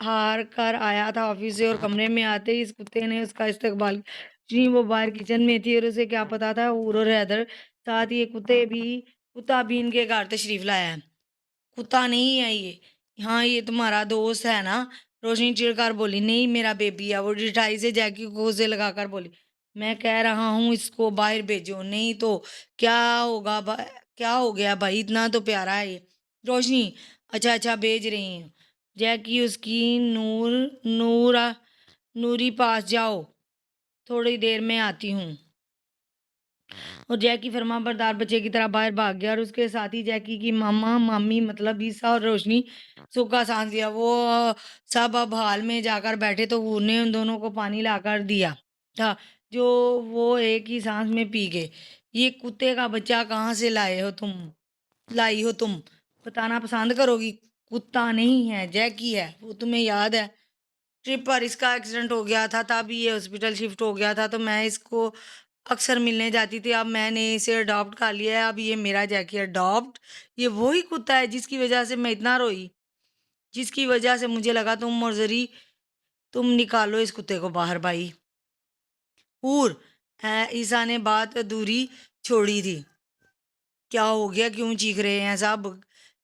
ہار کر آیا تھا آفس سے، اور کمرے میں آتے ہی اس کتے نے اس کا استقبال کیا۔ جی وہ باہر کچن میں تھی اور اسے کیا پتا تھا حور اور حیدر ساتھ یہ کتا بھی ان کے گھر تشریف لایا ہے۔ کتا نہیں ہے یہ، ہاں یہ تمہارا دوست ہے نا؟ روشنی چڑ کر بولی۔ نہیں میرا بیبی ہے، وہ ڈٹھائی سے جیکی کو گوزے لگا کر بولی۔ میں کہہ رہا ہوں اس کو باہر بھیجو، نہیں تو کیا ہوگا کیا ہو گیا بھائی، اتنا تو پیارا ہے یہ۔ روشنی اچھا اچھا بھیج رہی ہیں جیکی، اس کی نوری پاس جاؤ، تھوڑی دیر میں آتی ہوں۔ اور جیکی فرما بردار بچے کی طرح باہر بھاگ گیا، اور اس کے ساتھ ہی جیکی کی ماما مامی مطلب عیسیٰ اور روشنی سوکھا سانس لیا۔ وہ سب اب ہال میں جا کر بیٹھے تو حور نے ان دونوں کو پانی لا کر دیا تھا، جو وہ ایک ہی سانس میں پی گئے۔ یہ کتے کا بچہ کہاں سے لائی ہو تم؟ بتانا پسند کرو گی؟ کتا نہیں ہے، جیکی ہے، وہ تمہیں یاد ہے؟ ٹرپ پر اس کا ایکسیڈنٹ ہو گیا تھا، تب یہ ہاسپٹل شفٹ ہو گیا تھا، تو میں اس کو اکثر ملنے جاتی تھی۔ اب میں نے اسے اڈاپٹ کر لیا ہے، اب یہ میرا جیکی ہے۔ اڈاپٹ؟ یہ وہی کتا ہے جس کی وجہ سے میں اتنا روئی، جس کی وجہ سے مجھے لگا تم اور زری، تم نکالو اس کتے کو باہر بھائی۔ حور عیسیٰ نے بات ادھوری چھوڑی تھی۔ کیا ہو گیا، کیوں چیخ رہے ہیں سب؟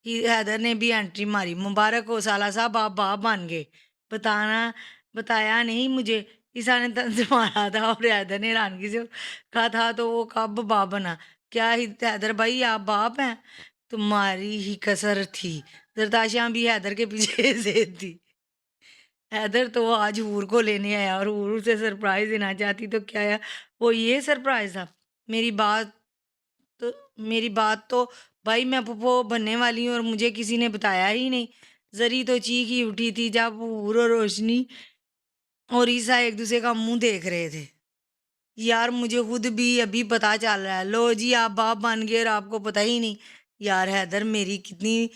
حیدر نے بھی انٹری ماری۔ مبارک ہو سالہ صاحب، آپ باپ بن گئے۔ بتایا نہیں مجھے؟ عیسیٰ نے طنز مارا تھا، اور حیدر نے حیرانگی سے کہا تھا تو وہ کب باپ بنا؟ کیا حیدر بھائی آپ باپ ہیں؟ تمہاری ہی کسر تھی، زرتاشیاں بھی حیدر کے پیچھے سے تھی۔ حیدر تو آج حور کو لینے آیا اور حور اسے سرپرائز دینا چاہتی، تو کیا وہ یہ سرپرائز تھا؟ میری بات تو بھائی میں پھپھو بننے والی ہوں اور مجھے کسی نے بتایا ہی نہیں۔ زری تو چیخ ہی اٹھی تھی جب حور اور روشنی اور عیسیٰ ایک دوسرے کا منہ دیکھ رہے تھے۔ یار مجھے خود بھی ابھی پتا چل رہا ہے، لو جی آپ باپ بن گئے اور آپ کو پتہ ہی نہیں۔ یار حیدر میری کتنی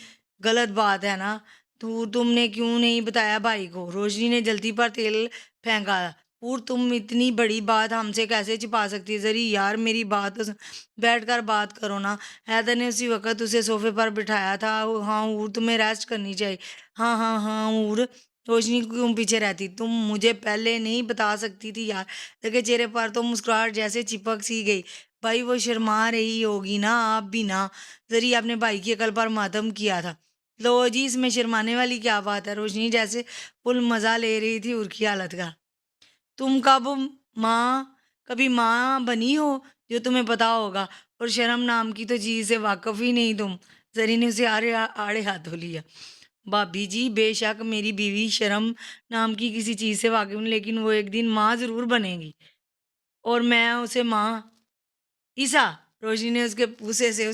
غلط بات ہے نا، تو تم نے کیوں نہیں بتایا بھائی کو؟ روشنی نے جلدی پر تیل پھینکا۔ اور تم اتنی بڑی بات ہم سے کیسے چھپا سکتی ہے زری؟ یار میری بات تو بیٹھ کر بات کرو نا۔ حیدر نے اسی وقت اسے صوفے پر بٹھایا تھا۔ ہاں اور تمہیں ریسٹ کرنی چاہیے۔ ہاں ہاں ہاں اور روشنی کیوں پیچھے رہتی؟ تم مجھے پہلے نہیں بتا سکتی تھی یار؟ لگے چہرے پر تو مسکراہٹ جیسے چپک سی گئی۔ بھائی وہ شرما رہی ہوگی نا، آپ بھی نا۔ زری اپنے بھائی کی عقل پر ماتم کیا تھا۔ لو جی اس میں شرمانے والی کیا بات ہے؟ روشنی جیسے فل مزہ لے رہی تھی اور کی حالت کا۔ تم کبھی ماں بنی ہو جو تمہیں پتا ہوگا، اور شرم نام کی تو چیز سے واقف ہی نہیں تم۔ زری نے اسے آڑے ہاتھوں لیا۔ بھابی جی بے شک میری بیوی شرم نام کی کسی چیز سے واقف نہیں، لیکن وہ ایک دن ماں ضرور بنے گی، اور میں اسے ماں۔ عیسیٰ، روشنی نے اس کے پوسے سے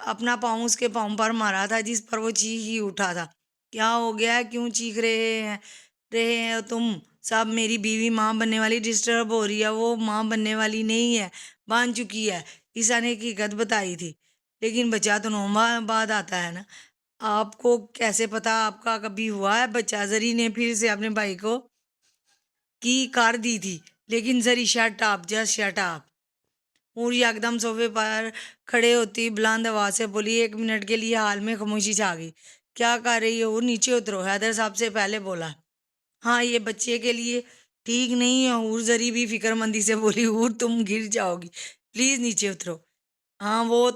اپنا پاؤں اس کے پاؤں پر مارا تھا جس پر وہ چیخ ہی اٹھا تھا۔ کیا ہو گیا ہے؟ کیوں چیخ رہے ہیں تم سب؟ میری بیوی ماں بننے والی ڈسٹرب ہو رہی ہے۔ وہ ماں بننے والی نہیں ہے، بن چکی ہے۔ عیسیٰ نے حقیقت بتائی تھی۔ لیکن بچہ تو 9 ماہ بعد آتا ہے نا، آپ کو کیسے پتا آپ کا کبھی ہوا ہے بچہ؟ زری نے پھر سے اپنے بھائی کو کی کار دی تھی، لیکن Zari shut up, just shut up. اور یکدم صوفے پر کھڑے ہوتی بلند آواز سے بولی۔ 1 منٹ کے لیے حال میں خاموشی چھا گئی۔ کیا کر رہی ہو؟ نیچے اترو، حیدر صاحب سے پہلے بولا۔ ہاں یہ بچے کے لیے ٹھیک نہیں ہے اور زری بھی فکر مندی سے بولی۔ اور تم گر جاؤ گی، پلیز نیچے اترو۔ ہاں وہ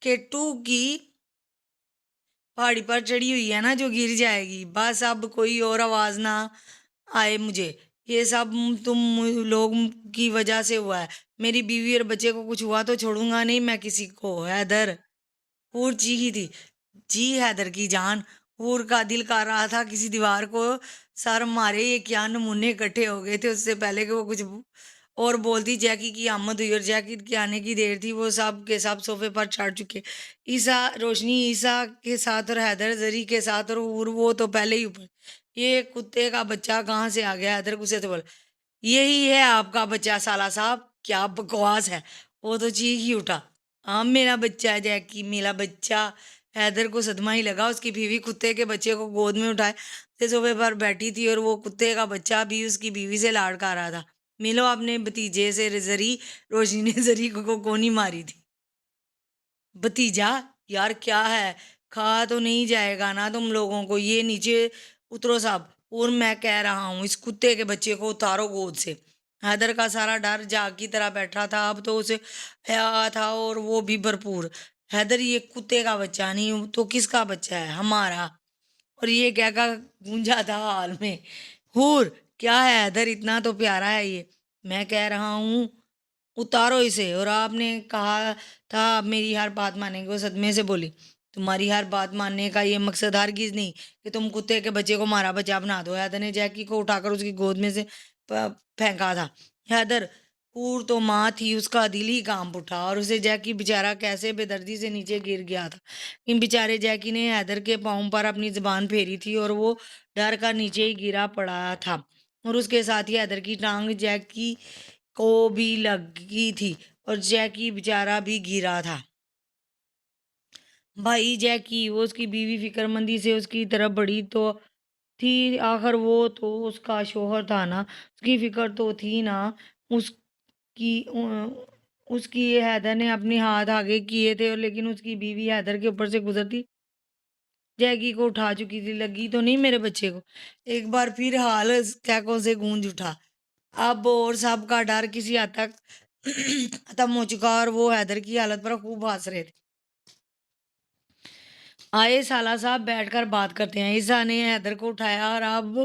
کیٹو کی پہاڑی پر چڑھی ہوئی ہے نا جو گر جائے گی، بس اب کوئی اور آواز نہ آئے مجھے۔ یہ سب تم لوگ کی وجہ سے ہوا ہے۔ میری بیوی اور بچے کو کچھ ہوا تو چھوڑوں گا نہیں میں کسی کو۔ حیدر، اور چیخی تھی۔ جی حیدر کی جان، اور کا دل کر رہا تھا کسی دیوار کو سر مارے۔ یہ کیا نمونے اکٹھے ہو گئے تھے اس سے پہلے کہ وہ کچھ اور بولتی۔ جیکی کی آمد ہوئی اور جیکی کے آنے کی دیر تھی۔ وہ سب کے سب صوفے پر چڑھ چکے، روشنی عیسیٰ کے ساتھ اور حیدر زری کے ساتھ، اور وہ تو پہلے ہی اوپر۔ یہ کتے کا بچہ کہاں سے آ گیا؟ حیدر غصے سے بولا۔ یہی ہے آپ کا بچہ سالہ صاحب؟ کیا بکواس ہے! وہ تو چیخ ہی اٹھا۔ ہاں میرا بچہ ہے جیکی، میرا بچہ۔ حیدر کو صدمہ ہی لگا۔ اس کی بیوی کتے کے بچے کو گود میں اٹھائے سے صوفے پر بیٹھی تھی، اور وہ کتے کا بچہ بھی اس کی بیوی سے لاڑ کر رہا تھا۔ ملو اپنے بھتیجے سے زری۔ روشنی نے زری کو گونی ماری تھی۔ بھتیجا؟ یار کیا ہے؟ کھا تو نہیں جائے گا نا تم لوگوں کو، یہ نیچے اترو صاحب، اور میں کہہ رہا ہوں اس کتے کے بچے کو اتارو گود سے۔ حیدر کا سارا ڈر جاگ کی طرح بیٹھا تھا، اب تو اسے حیا تھا اور وہ بھی بھرپور۔ حیدر یہ کتے کا بچہ نہیں تو کس کا بچہ ہے؟ ہمارا۔ اور یہ کہہ کر گونجا تھا حال میں، ہور کیا ہے حیدر، اتنا تو پیارا ہے یہ، میں کہہ رہا ہوں اتارو اسے۔ اور آپ نے کہا تھا آپ میری ہر بات مانیں گے، وہ صدمے سے بولی۔ تمہاری ہر بات ماننے کا یہ مقصد ہرگز نہیں کہ تم کتے کے بچے کو ہمارا بچہ بنا دو۔ حیدر نے جیکی کو اٹھا کر اس کی گود میں سے پھینکا تھا۔ حیدر پور تو ماں تھی، اس کا دل ہی کانپ اٹھا، اور اسے جیکی بیچارہ کیسے بے دردی سے نیچے گر گیا تھا۔ ان بیچارے جیکی نے حیدر کے پاؤں پر اپنی زبان پھیری تھی اور وہ ڈر کر نیچے ہی گرا پڑا تھا، اور اس کے ساتھ ہی حیدر کی ٹانگ جیکی کو بھی لگی تھی، اور جیکی بیچارہ بھی گرا تھا۔ بھائی جیکی، وہ اس کی بیوی فکر مندی سے اس کی طرف بڑھی تو تھی، آخر وہ تو اس کا شوہر تھا نا، اس کی فکر تو تھی نا اس کی اس کی حیدر نے اپنے ہاتھ آگے کیے تھے، لیکن اس کی بیوی حیدر کے اوپر سے گزرتی جیکی کو اٹھا چکی تھی۔ لگی تو نہیں میرے بچے کو؟ ایک بار پھر حال کہکوں سے گونج اٹھا۔ اب اور سب کا ڈر کسی حد تک ختم ہو چکا، اور وہ حیدر کی حالت پر خوب ہنس رہے تھے۔ آئے سالہ صاحب بیٹھ کر بات کرتے ہیں۔ عیسیٰ نے حیدر کو اٹھایا اور اب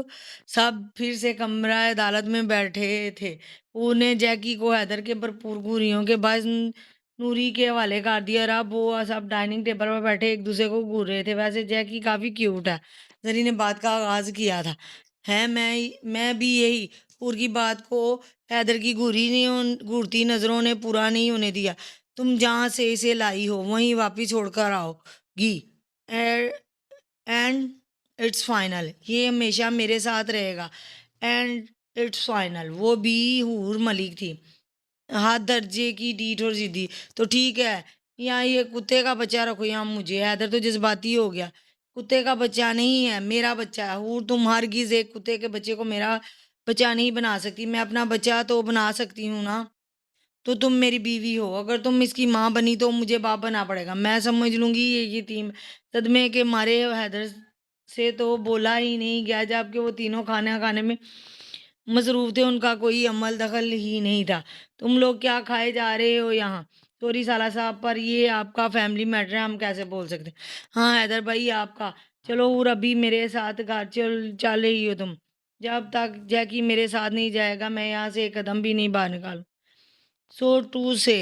سب پھر سے کمرہ عدالت میں بیٹھے تھے۔ انہیں جیکی کو حیدر کے بھرپور گھوریوں کے باعث نوری کے حوالے کر دیا، اور اب وہ سب ڈائننگ ٹیبل پر بیٹھے ایک دوسرے کو گھور رہے تھے۔ ویسے جیکی کافی کیوٹ ہے، زری نے بات کا آغاز کیا تھا۔ ہے میں بھی یہی پور کی بات کو حیدر کی گھورتی نظروں نے پورا نہیں ہونے دیا۔ تم جہاں سے اسے لائی ہو وہیں واپس چھوڑ کر آؤ گی، اینڈ اٹس فائنل، یہ ہمیشہ میرے ساتھ رہے گا، اینڈ اٹس فائنل۔ وہ بھی حور ملک تھی، ہاتھ درجے کی ڈیٹ اور ضدی۔ تو ٹھیک ہے، یہاں یہ کتے کا بچہ رکھو یہاں مجھے۔ حیدر تو جذباتی ہو گیا۔ کتے کا بچہ نہیں ہے، میرا بچہ ہے حور، تم ہرگز ایک کتے کے بچے کو میرا بچہ نہیں بنا سکتی۔ میں اپنا بچہ تو بنا سکتی ہوں نا، تو تم میری بیوی ہو، اگر تم اس کی ماں بنی تو مجھے باپ بنا پڑے گا، میں سمجھ لوں گی یہ یتیم۔ صدمے کے مارے حیدر سے تو بولا ہی نہیں گیا، جبکہ وہ تینوں کھانا کھانے میں مصروف تھے، ان کا کوئی عمل دخل ہی نہیں تھا۔ تم لوگ کیا کھائے جا رہے ہو یہاں؟ سوری سالہ صاحب، پر یہ آپ کا فیملی میٹر ہے، ہم کیسے بول سکتے ہیں؟ ہاں حیدر بھائی آپ کا۔ چلو اور ابھی میرے ساتھ گھر چل رہی ہو تم؟ جب تک جیکی میرے ساتھ نہیں جائے گا میں یہاں سے ایک قدم بھی نہیں باہر نکالوں۔ سو ٹو سے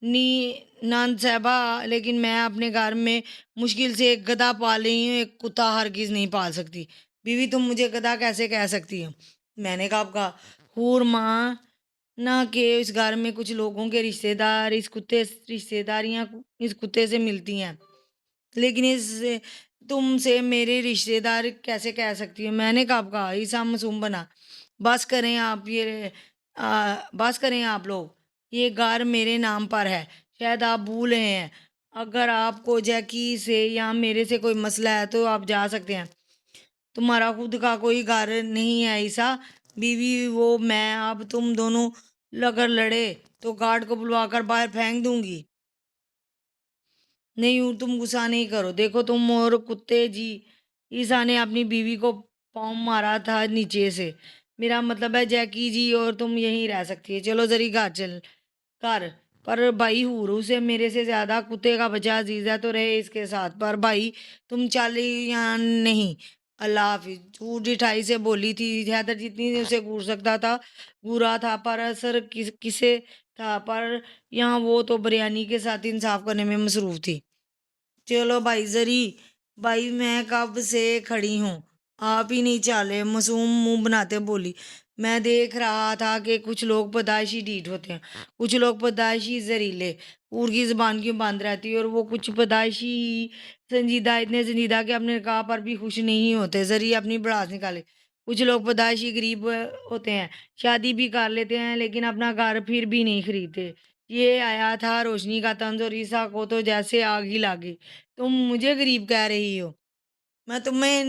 نند صاحبہ، لیکن میں اپنے گھر میں مشکل سے ایک گدھا پال رہی ہوں، ایک کتا ہرگز نہیں پال سکتی۔ بیوی تم مجھے گدھا کیسے کہہ سکتی ہو؟ میں نے کب کہا؟ حور ماں نہ کہ اس گھر میں کچھ لوگوں کے رشتے داریاں اس کتے سے ملتی ہیں، لیکن تم سے میرے رشتے دار کیسے کہہ سکتی ہو؟ میں نے کب کہا؟ عیسیٰ معصوم بنا۔ بس کریں آپ لوگ، یہ گھر میرے نام پر ہے، شاید آپ بھول رہے ہیں۔ اگر آپ کو جیکی سے یا میرے سے کوئی مسئلہ ہے تو آپ جا سکتے ہیں، تمہارا خود کا کوئی گھر نہیں ہے عیسیٰ۔ بیوی وہ میں، اب تم دونوں اگر لڑے تو گارڈ کو بلوا کر باہر پھینک دوں گی۔ نہیں ہوں، تم غصہ نہیں کرو، دیکھو تم اور کتے جی۔ عیسیٰ نے اپنی بیوی کو پاؤں مارا تھا نیچے سے۔ میرا مطلب ہے جیکی جی اور تم یہیں رہ سکتی ہے، چلو ذری گھر پر بھائی حور، اسے میرے سے زیادہ کتے کا بچہ عزیز ہے تو رہے اس کے ساتھ۔ پر بھائی تم چل یا نہیں؟ اللہ حافظ۔ جھوٹ جٹھائی سے بولی تھی حیدر، جتنی اسے گور سکتا تھا گورا تھا، پر اثر کسے تھا؟ پر یہاں وہ تو بریانی کے ساتھ انصاف کرنے میں مصروف تھی۔ چلو بھائی زری بھائی، میں کب سے کھڑی ہوں، آپ ہی نہیں چالے، معصوم منہ بناتے بولی۔ میں دیکھ رہا تھا کہ کچھ لوگ پیدائشی ڈھیٹ ہوتے ہیں، کچھ لوگ پیدائشی زہریلے، اور کی زبان کیوں بند رہتی ہے، اور وہ کچھ پیدائشی ہی سنجیدہ، اتنے سنجیدہ کہ اپنے نکاح پر بھی خوش نہیں ہوتے۔ ذریعہ اپنی بڑاس نکالے۔ کچھ لوگ پیدائشی غریب ہوتے ہیں، شادی بھی کر لیتے ہیں لیکن اپنا گھر پھر بھی نہیں خریدتے۔ یہ آیا تھا روشنی کا طنز، اور عیسیٰ کو تو جیسے آگ ہی لگی۔ تم مجھے غریب کہہ رہی ہو؟ میں تمہیں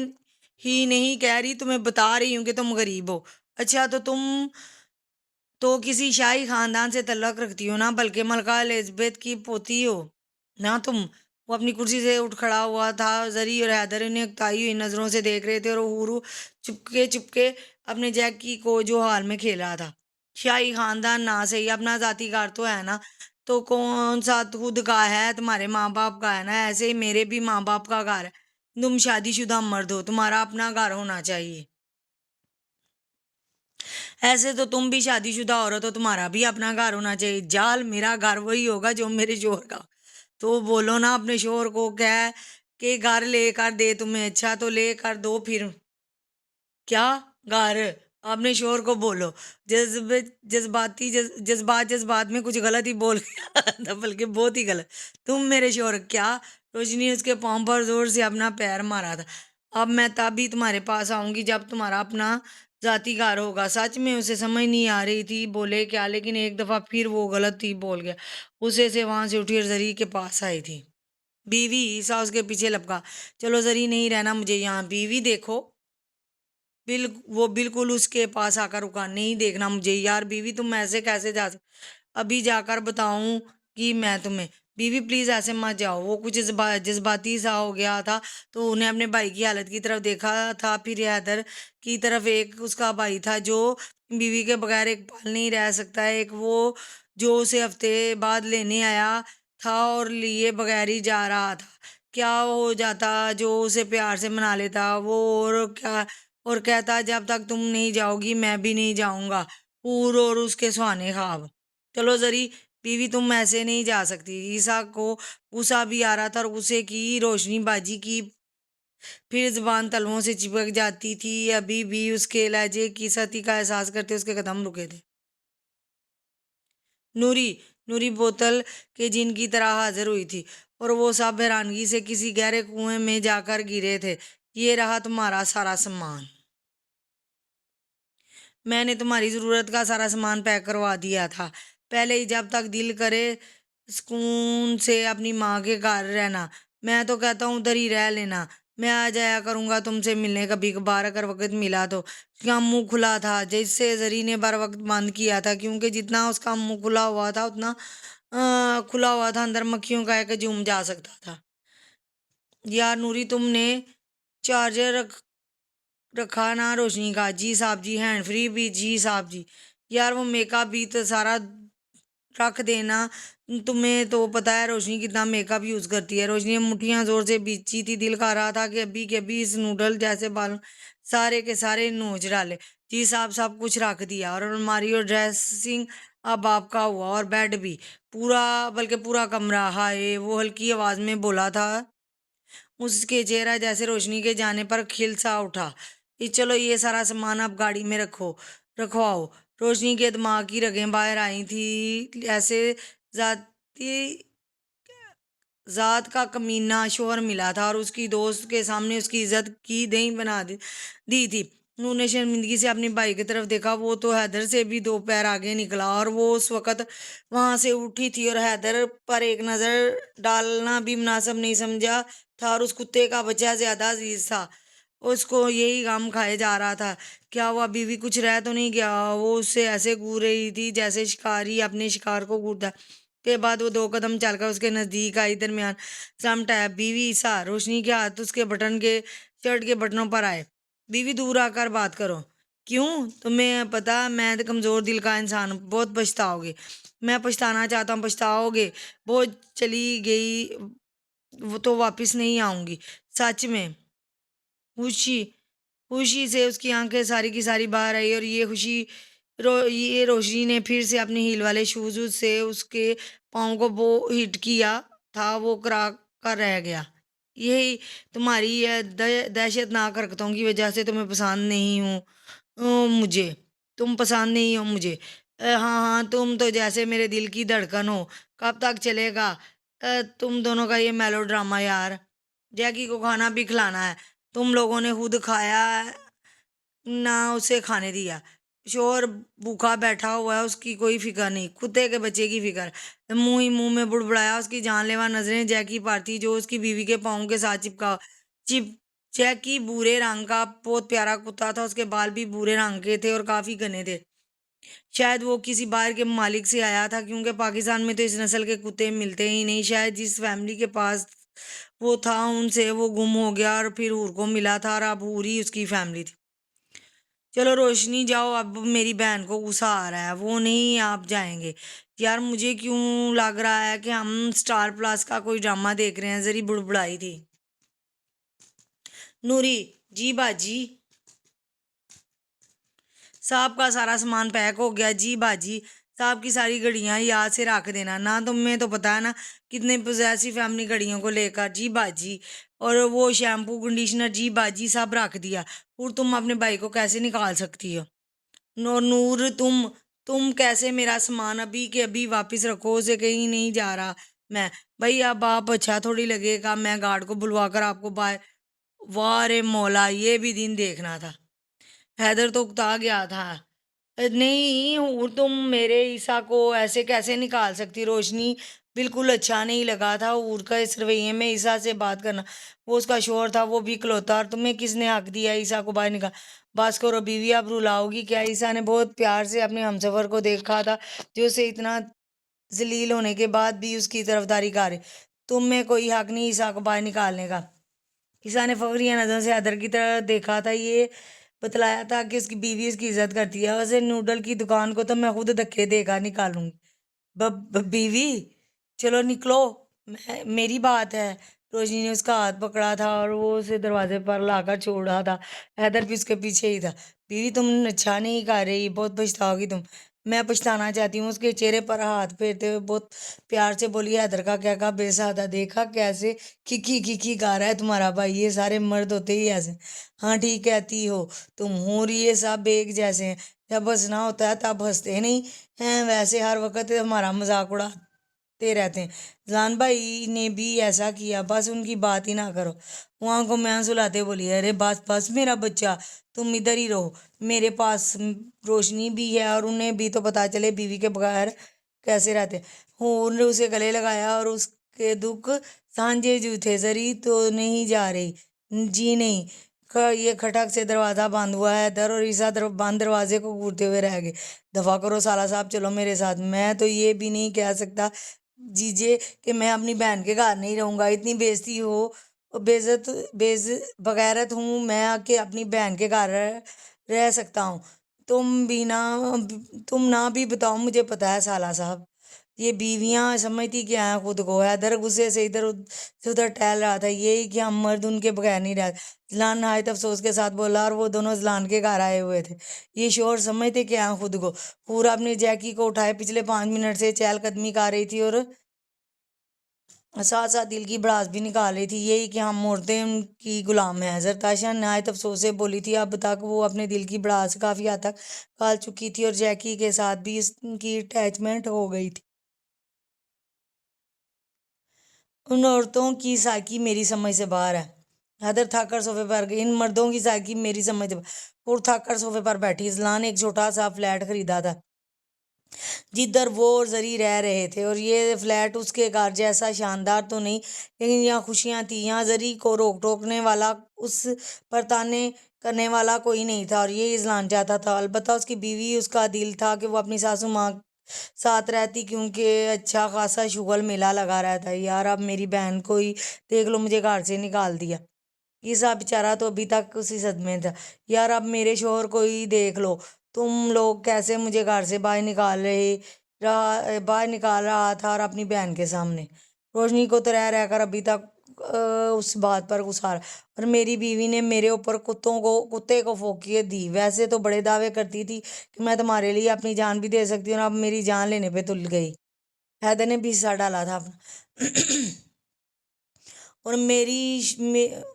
ہی نہیں کہہ رہی، تمہیں بتا رہی ہوں کہ تم غریب ہو۔ اچھا تو تم تو کسی شاہی خاندان سے تعلق رکھتی ہو نا، بلکہ ملکہ الزبتھ کی پوتی ہو نا تم۔ وہ اپنی کرسی سے اٹھ کھڑا ہوا تھا، زری اور حیدر انہیں اکتائی ہوئی نظروں سے دیکھ رہے تھے، اور ہورو چپکے اپنے جیکی کو جو حال میں کھیل رہا تھا۔ شاہی خاندان نہ صحیح، اپنا ذاتی گھر تو ہے نا، تو کون سا خود کا ہے؟ تمہارے ماں باپ کا ہے نا، ایسے ہی میرے بھی ماں باپ کا گھر ہے۔ تم شادی شدہ مرد ہو، تمہارا اپنا گھر ہونا چاہیے۔ ایسے تو تم بھی شادی شدہ عورت ہو، تمہارا بھی اپنا گھر ہونا چاہیے۔ جال، میرا گھر وہی ہوگا جو میرے شوہر کا۔ تو بولو نا اپنے شوہر کو کہ گھر لے کر دے تمہیں، اچھا تو لے کر دو پھر۔ کیا گھر؟ اپنے شوہر کو بولو۔ جذبات میں کچھ غلط ہی بول گیا تھا، بلکہ بہت ہی غلط۔ تم میرے شوہر کیا؟ روشنی نے اس کے پاؤں پر زور سے اپنا پیر مارا تھا۔ اب میں تب ہی تمہارے پاس آؤں گی جب تمہارا اپنا ذاتی گھر ہوگا۔ سچ میں اسے سمجھ نہیں آ رہی تھی بولے کیا، لیکن ایک دفعہ پھر وہ غلط ہی بول گیا۔ اسے سے وہاں سے اٹھی اور زری کے پاس آئی تھی۔ بیوی، عیسیٰ اس کے پیچھے لپکا۔ چلو زری، نہیں رہنا مجھے یہاں۔ بیوی دیکھو، وہ بالکل اس کے پاس آ کر رکا۔ نہیں دیکھنا مجھے یار بیوی، تم ایسے کیسے جا ابھی جا کر بتاؤں گی میں تمہیں۔ بیوی پلیز ایسے مت جاؤ۔ وہ کچھ جذباتی سا ہو گیا تھا، تو انہیں اپنے بھائی کی حالت کی طرف دیکھا تھا، پھر حیدر کی طرف۔ ایک اس کا بھائی تھا جو بیوی کے بغیر ایک پل نہیں رہ سکتا، ایک وہ جو اسے ہفتے بعد لینے آیا تھا اور لیے بغیر ہی جا رہا تھا۔ کیا ہو جاتا جو اسے پیار سے منا لیتا وہ، اور کہتا جب تک تم نہیں جاؤ گی میں بھی نہیں جاؤں گا۔ پور اور اس کے سہانے خواب۔ چلو زری، بیوی تم ایسے نہیں جا سکتی۔ عیسیٰ کو غصہ بھی آ رہا تھا، اور غصے کی روشنی باجی کی پھر زبان تلوؤں سے چپک جاتی تھی۔ ابھی بھی اس کے لہجے کی سختی کا احساس کرتے اس کے قدم رکے تھے۔ نوری بوتل کے جن کی طرح حاضر ہوئی تھی، اور وہ سب حیرانگی سے کسی گہرے کنویں میں جا کر گرے تھے۔ یہ رہا تمہارا سارا سامان۔ میں نے تمہاری ضرورت کا سارا سامان پیک کروا دیا تھا پہلے ہی، جب تک دل کرے سکون سے اپنی ماں کے گھر رہنا۔ میں تو کہتا ہوں ادھر ہی رہ لینا، میں آ جایا کروں گا تم سے ملنے کبھی کبھار اگر وقت ملا تو۔ اس کا منہ کھلا تھا، جس سے زری نے بر وقت بند کیا تھا، کیونکہ جتنا اس کا منہ کھلا ہوا تھا اندر مکھیوں کا ایک ہجوم جا سکتا تھا۔ یار نوری، تم نے چارجر رکھا نا؟ روشنی کا۔ جی صاحب جی۔ ہینڈ فری بھی؟ جی صاحب جی۔ یار وہ میک اپ بھی تو سارا رکھ دینا۔ تمہیں تو پتا ہے روشنی کتنا میک اپ یوز کرتی ہے۔ روشنی مٹھیاں زور سے بیچی تھی، دل کر رہا تھا کہ ابھی کے ابھی اس نوڈل جیسے بالوں سارے کے سارے نوچ ڈالے۔ جی صاحب سب کچھ رکھ دیا، اور الماری اور ڈریسنگ اب آپ کا ہوا، اور بیڈ بھی بلکہ پورا کمرہ۔ ہائے، وہ ہلکی آواز میں بولا تھا۔ اس کے چہرہ جیسے روشنی کے جانے پر کھل سا اٹھا۔ چلو یہ سارا سامان اب گاڑی میں رکھواؤ۔ روشنی کے دماغ کی رگیں باہر آئی تھی، ایسے ذات کا کمینہ شوہر ملا تھا، اور اس کی دوست کے سامنے اس کی عزت کی دہی بنا دی تھی۔ انہوں نے شرمندگی سے اپنے بھائی کی طرف دیکھا، وہ تو حیدر سے بھی 2 پیر آگے نکلا، اور وہ اس وقت وہاں سے اٹھی تھی، اور حیدر پر ایک نظر ڈالنا بھی مناسب نہیں سمجھا تھا، اور اس کتے کا بچہ زیادہ عزیز تھا۔ اس کو یہی غم کھائے جا رہا تھا، کیا وہ ابھی بھی کچھ رہ تو نہیں گیا؟ وہ اس سے ایسے گور رہی تھی جیسے شکاری اپنے شکار کو گورتا کے بعد۔ وہ 2 قدم چل کر اس کے نزدیک آئی، درمیان سمٹایا۔ بیوی عیسیٰ، روشنی کے ہاتھ اس کے شرٹ کے بٹنوں پر آئے۔ بیوی دور آ کر بات کرو۔ کیوں؟ تمہیں پتا میں کمزور دل کا انسان، بہت پچھتاؤ گے۔ میں پچھتانا چاہتا ہوں؟ پچھتاؤ گے؟ وہ چلی گئی وہ تو واپس نہیں آؤں گی۔ سچ میں؟ خوشی سے اس کی آنکھیں ساری کی ساری باہر آئی، اور یہ روشنی نے پھر سے اپنے ہیل والے شوز سے اس کے پاؤں کو ہٹ کیا تھا، وہ کرا کر رہ گیا۔ یہی تمہاری دہشت ناک حرکتوں کی وجہ سے تمہیں پسند نہیں ہوں مجھے۔ تم پسند نہیں ہو مجھے؟ ہاں، تم تو جیسے میرے دل کی دھڑکن ہو۔ کب تک چلے گا تم دونوں کا یہ میلو ڈرامہ؟ یار جیکی کو کھانا بھی کھلانا ہے، تم لوگوں نے خود کھایا نہ اسے کھانے دیا۔ شوہر بھوکا بیٹھا ہوا ہے، اس کی کوئی فکر نہیں، کتے کے بچے کی فکر۔ منہ ہی منہ میں بڑبڑایا۔ اس کی جان لیوا نظریں جیکی پر تھی، جو اس کی بیوی کے پاؤں کے ساتھ جیکی بھورے رنگ کا بہت پیارا کتا تھا، اس کے بال بھی بھورے رنگ کے تھے اور کافی گھنے تھے۔ شاید وہ کسی باہر کے ممالک سے آیا تھا، کیونکہ پاکستان میں تو اس نسل کے کتے ملتے ہی نہیں۔ شاید جس فیملی کے پاس وہ تھا ان سے وہ گم ہو گیا اور پھر حور کو ملا تھا اور اب حور ہی اس کی فیملی تھی۔ چلو روشنی جاؤ، اب میری بہن کو غصہ آ رہا ہے، وہ نہیں آپ جائیں گے۔ یار مجھے کیوں لگ رہا ہے کہ ہم اسٹار پلس کا کوئی ڈرامہ دیکھ رہے ہیں، ذری بڑبڑائی تھی۔ نوری: جی باجی صاحب کا سارا سامان پیک ہو گیا۔ جی باجی صاحب کی ساری گھڑیاں یاد سے رکھ دینا نا، تمہیں تو پتا ہے نا کتنے پوزیسو فیملی گھڑیوں کو لے کر۔ جی باجی اور وہ شیمپو کنڈیشنر جی باجی سب رکھ دیا۔ اور تم اپنے بھائی کو کیسے نکال سکتی ہو؟ نور تم کیسے؟ میرا سامان ابھی کے ابھی واپس رکھو، اسے کہیں نہیں جا رہا میں۔ بھائی اب آپ اچھا تھوڑی لگے گا میں گارڈ کو بلوا کر آپ کو واہ رے مولا، یہ بھی دن دیکھنا تھا۔ حیدر تو اکتا گیا تھا۔ نہیں اور تم میرے عیسیٰ کو ایسے کیسے نکال سکتی؟ روشنی بالکل اچھا نہیں لگا تھا اور کا اس رویے میں عیسیٰ سے بات کرنا۔ وہ اس کا شوہر تھا، وہ بھی کلوتا، اور تمہیں کس نے حق دیا عیسیٰ کو باہر نکال؟ بس کرو بیوی، اب رلاؤ گی کیا؟ عیسیٰ نے بہت پیار سے اپنے ہمسفر کو دیکھا تھا جو اسے اتنا ذلیل ہونے کے بعد بھی اس کی طرفداری کر رہی۔ تم میں کوئی حق نہیں عیسیٰ کو باہر نکالنے کا۔ عیسیٰ نے فخریہ نظر سے حیدر کی طرف دیکھا تھا، یہ بتلایا تھا کہ اس کی بیوی اس کی عزت کرتی ہے۔ اسے نوڈل کی دکان کو تو میں خود دھکے دے کر نکالوں گی۔ بیوی چلو نکلو، میری بات ہے۔ روشنی نے اس کا ہاتھ پکڑا تھا اور وہ اسے دروازے پر لا کر چھوڑا تھا۔ حیدر بھی اس کے پیچھے ہی تھا۔ بیوی تم اچھا نہیں کر رہی، بہت پچھتاؤ گی تم۔ میں پچھتانا چاہتی ہوں۔ اس کے چہرے پر ہاتھ پھیرتے ہوئے بہت پیار سے بولی حیدر کا کیا کہا بے سادہ، دیکھا کیسے کھی گا رہا ہے تمہارا بھائی، یہ سارے مرد ہوتے ہی ایسے۔ ہاں ٹھیک کہتی ہو تم، ہوں یہ سب ایک جیسے ہیں، جب ہنسنا ہوتا ہے تب ہنستے نہیں ہیں، ویسے ہر وقت ہمارا مذاق اڑاتے رہتے ہیں۔ زان بھائی نے بھی ایسا کیا، بس ان کی بات ہی نہ کرو۔ وہاں کو میں سلاتے بولی ارے بس بس میرا بچہ، تم ادھر ہی رہو میرے پاس۔ روشنی بھی ہے اور انہیں بھی تو پتا چلے بیوی کے بغیر کیسے رہتے۔ ہوں نے اسے گلے لگایا اور اس کے دکھ سانجے جو تھے، ذری تو نہیں جا رہی؟ جی نہیں۔ یہ کھٹک سے دروازہ بند ہوا ہے، در اور عیسیٰ بند دروازے کو گھورتے ہوئے رہ گئے۔ دفع کرو سالہ صاحب، چلو میرے ساتھ۔ میں تو یہ بھی نہیں کہہ سکتا جیجے کہ میں اپنی بہن کے گھر نہیں رہوں گا، اتنی بےزتی ہو بغیرت ہوں میں کہ اپنی بہن کے گھر رہ سکتا ہوں؟ تم نہ بھی بتاؤ، مجھے پتا ہے سالہ صاحب، یہ بیویاں سمجھتی کیا ہیں خود کو۔ حیدر غصے سے ادھر سے ادھر ٹہل رہا تھا، یہی کہ ہم مرد ان کے بغیر نہیں رہتے۔ ذلان نہایت افسوس کے ساتھ بولا، اور وہ دونوں ذلان کے گھر آئے ہوئے تھے۔ یہ شوہر سمجھتے کیا ہیں خود کو؟ پورا اپنی جیکی کو اٹھائے پچھلے 5 منٹ سے چہل قدمی کر رہی تھی اور ساتھ ساتھ دل کی بڑاس بھی نکال رہی تھی، یہی کہ ہم عورتیں ان کی غلام ہیں۔ زرتاشا نہایت افسوس سے بولی تھی، اب تک وہ اپنے دل کی بڑاس کافی حد تک کھال چکی تھی اور جیکی کے ساتھ بھی اس کی اٹیچمنٹ ہو گئی تھی۔ ان عورتوں کی سائیکی میری سمجھ سے باہر ہے۔ حیدر تھک کر صوفے پر گئی۔ ان مردوں کی سائیکی میری سمجھ سے باہر۔ اور تھک کر صوفے پر بیٹھی۔ ذلان ایک چھوٹا سا فلیٹ خریدا تھا جدھر وہ اور زری رہ رہے تھے، اور یہ فلیٹ اس کے گھر جیسا شاندار تو نہیں، لیکن یہاں خوشیاں تھیں، یہاں زری کو روک ٹوکنے والا، اس پر طعنے کرنے والا کوئی نہیں تھا، اور یہی ذلان چاہتا تھا۔ البتہ اس کی بیوی، اس کا دل تھا کہ وہ اپنی ساسو ماں ساتھ رہتی، کیونکہ اچھا خاصا شغل میلہ لگا رہتا ہے۔ یار اب میری بہن کو ہی دیکھ لو، مجھے گھر سے نکال دیا۔ یہ سب بیچارہ تو ابھی تک اسی صدمے تھا۔ یار اب میرے شوہر کو ہی دیکھ لو، تم لوگ کیسے مجھے گھر سے باہر نکال رہا تھا، اور اپنی بہن کے سامنے۔ روشنی کو تو رہ کر ابھی تک اس بات پر غصہ آ رہا، اور میری بیوی نے میرے اوپر کتے کو فوقیت دی، ویسے تو بڑے دعوے کرتی تھی کہ میں تمہارے لیے اپنی جان بھی دے سکتی ہوں، اور اب میری جان لینے پہ تل گئی۔ حیدر نے بھی حصہ ڈالا تھا اپنا۔ اور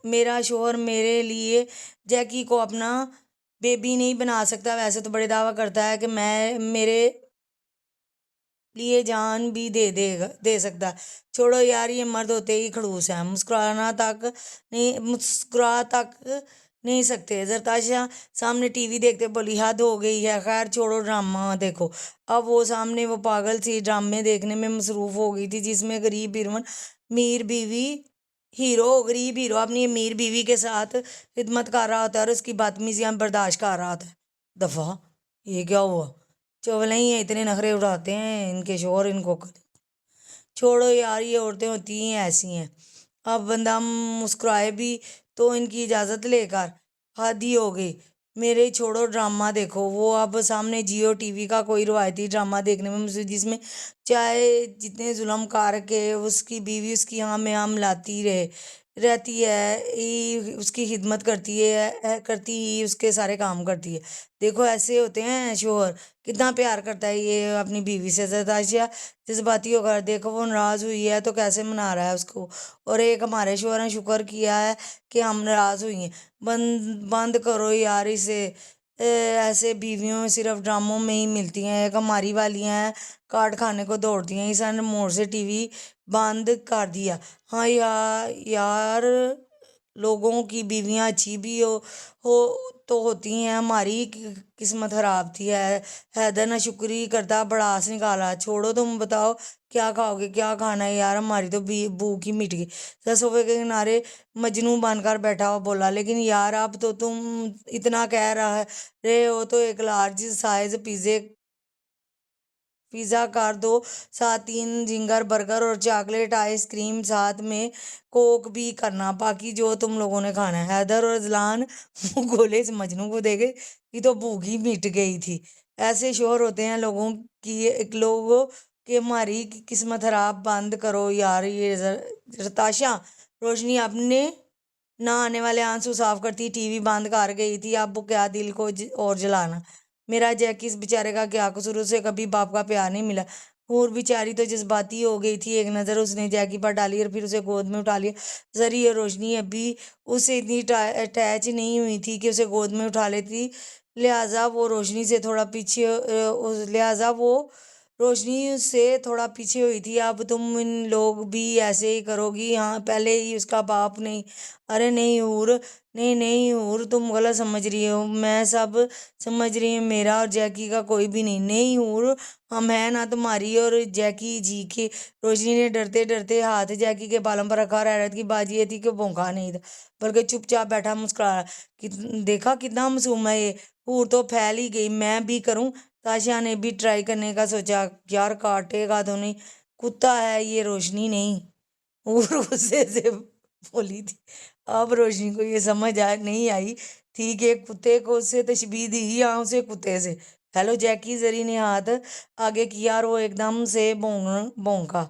میرا شوہر میرے لیے جیکی کو اپنا بیبی نہیں بنا سکتا، ویسے تو بڑے دعویٰ کرتا ہے کہ میں میرے لیے جان بھی دے سکتا۔ چھوڑو یار، یہ مرد ہوتے ہی خڑوس ہیں، مسکرا تک نہیں سکتے۔ زرتاشا سامنے ٹی وی دیکھتے بولی، حد ہو گئی ہے، خیر چھوڑو ڈرامہ دیکھو۔ اب وہ سامنے وہ پاگل سی ڈرامے دیکھنے میں مصروف ہو گئی تھی، جس میں غریب ہیرو اپنی امیر بیوی کے ساتھ خدمت کر رہا ہوتا ہے اور اس کی بدتمیزیاں برداشت کر رہا ہوتا ہے۔ دفعہ یہ کیا ہوا؟ چولے ہی ہیں، اتنے نخرے اڑاتے ہیں ان کے شوہر ان کو۔ چھوڑو یار، یہ عورتیں ہوتی ہیں ایسی ہیں۔ اب بندہ مسکرائے بھی تو ان کی اجازت لے کر، حد ہی ہو گئی۔ میرے چھوڑو ڈرامہ دیکھو، وہ اب سامنے جیو ٹی وی کا کوئی روایتی ڈرامہ دیکھنے میں جس میں چاہے جتنے ظلم کر کے اس کی بیوی اس کی ہاں میں ہاں ملاتی رہتی ہے اس کی خدمت کرتی ہی اس کے سارے کام کرتی ہے۔ دیکھو ایسے ہوتے ہیں شوہر، کتنا پیار کرتا ہے یہ اپنی بیوی سے، ستائشہ جذباتی ہو کر دیکھو وہ ناراض ہوئی ہے تو کیسے منا رہا ہے اس کو۔ اور ایک ہمارے شوہر نے شکر کیا ہے کہ ہم ناراض ہوئی ہیں۔ بند کرو یار اسے، ایسے بیویوں صرف ڈراموں میں ہی ملتی ہیں۔ ایک ہماری والیاں ہیں کاٹ کھانے کو دوڑتی ہیں، اس نے موڑ سے ٹی وی بند کر دیا۔ ہاں یار لوگوں کی بیویاں اچھی بھی ہو تو ہوتی ہیں، ہماری قسمت خراب تھی۔ حیدر نہ شکری کرتا بڑاس نکالا۔ چھوڑو تم بتاؤ کیا کھاؤ گے، کیا کھانا ہے یار، ہماری تو بھوک ہی مٹ گئی۔ صوفے کے کنارے مجنوں بن کر بیٹھا ہوا بولا، لیکن یار اب تو تم اتنا کہہ رہے ہو تو ایک لارج سائز پیزا کر دو، ساتھ 3 زنگر برگر اور چاکلیٹ آئس کریم، ساتھ میں کوک بھی کرنا، باقی جو تم لوگوں نے کھانا ہے۔ حیدر اور اذلان منہ کھولے اس مجنوں کو دیکھے کہ تو بھوک ہی مٹ گئی تھی۔ ایسے شوہر ہوتے ہیں لوگوں کہ ہماری قسمت خراب۔ بند کرو یار یہ رتاشا۔ روشنی اپنے نہ آنے والے آنسو صاف کرتی ٹی وی بند کر گئی تھی۔ اب کیا دل کو اور جلانا، میرا جیکی اس بیچارے کا کیا قصور، اسے کبھی باپ کا پیار نہیں ملا۔ اور بیچاری تو جذباتی ہو گئی تھی۔ ایک نظر اس نے جیکی پر ڈالی اور پھر اسے گود میں اٹھا لیا۔ زری اور روشنی ابھی اس سے اتنی اٹیچ نہیں ہوئی تھی کہ اسے گود میں اٹھا لیتی، لہٰذا وہ روشنی سے تھوڑا پیچھے ہوئی تھی۔ اب تم ان لوگ بھی ایسے ہی کرو گی؟ ہاں پہلے ہی اس کا باپ نہیں؟ ارے نہیں حور، نہیں حور، تم غلط سمجھ رہی ہو، میں سب سمجھ رہی ہوں، میرا اور جیکی کا کوئی بھی نہیں حور، ہم ہیں نا تمہاری اور جیکی جی کے۔ روشنی نے ڈرتے ڈرتے ہاتھ جیکی کے بالوں پر رکھا اور حیرت کی بات یہ تھی کہ وہ بھونکا نہیں تھا بلکہ چپ چاپ بیٹھا مسکرا رہا۔ دیکھا کتنا معصوم ہے یہ، حور تو پھیل ہی گئی، میں بھی کروں؟ تاشا نے بھی ٹرائی کرنے کا سوچا، یار کاٹے گا تو نہیں، کتا ہے یہ روشنی نہیں، حور غصے سے بولی تھی۔ اب روشنی کو یہ سمجھ نہیں آئی تھی کہ کتے کو اس سے تشبیہ دی یا اسے کتے سے۔ ہیلو جیکی، زری نے ہاتھ آگے کیا اور وہ ایک دم سے بھونکا۔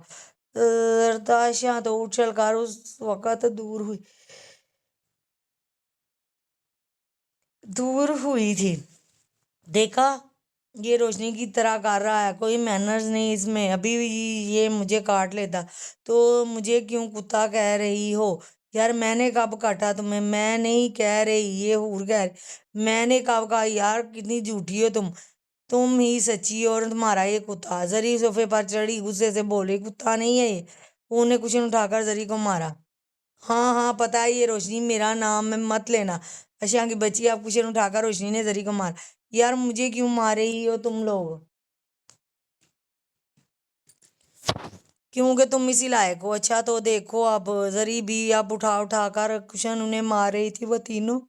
تاشا تو اچھل کر اس وقت دور ہوئی تھی۔ دیکھا یہ روشنی کی طرح کر رہا ہے، کوئی مینرز نہیں اس میں، ابھی یہ مجھے کاٹ لیتا تو مجھے کیوں کتا کہہ رہی ہو؟ یار میں نے کب کاٹا تمہیں؟ میں نہیں کہہ رہی، یہ حور کہہ رہی۔ میں نے کب کہا؟ یار کتنی جھوٹی ہو تم ہی سچی اور تمہارا یہ کتا۔ زری صوفے پر چڑھی غصے سے بولی، کتا نہیں ہے یہ۔ انہوں نے کشن اٹھا کر زری کو مارا۔ ہاں پتہ ہے یہ روشنی، میرا نام مت لینا۔ اشیاء کی بچی، اب کشن اٹھا کر روشنی نے زری کو مارا۔ یار مجھے کیوں مار رہی ہو تم لوگ؟ کیونکہ تم اسی لائق ہو۔ اچھا تو دیکھو اب۔ زری بھی اب اٹھا کر کشن انہیں مار رہی تھی۔ وہ تینوں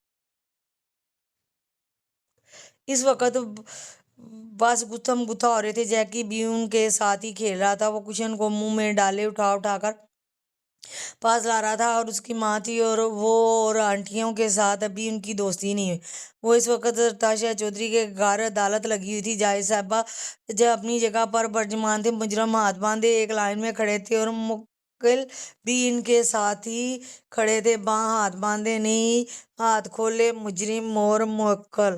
اس وقت بس گتھم گتھا ہو رہے تھے۔ جیکی بھی ان کے ساتھ ہی کھیل رہا تھا۔ وہ کشن کو منہ میں ڈالے اٹھا کر پاس لا رہا تھا، اور اس کی ماں تھی اور وہ اور آنٹیوں کے ساتھ ابھی ان کی دوستی نہیں ہوئی۔ وہ اس وقت تاشا چودھری کے گھر عدالت لگی ہوئی تھی۔ جائے صاحبہ جب اپنی جگہ پر برجمان تھے، مجرم ہاتھ باندھے ایک لائن میں کھڑے تھے اور موکل بھی ان کے ساتھ ہی کھڑے تھے، باں ہاتھ باندھے نہیں، ہاتھ کھولے۔ مجرم اور موکل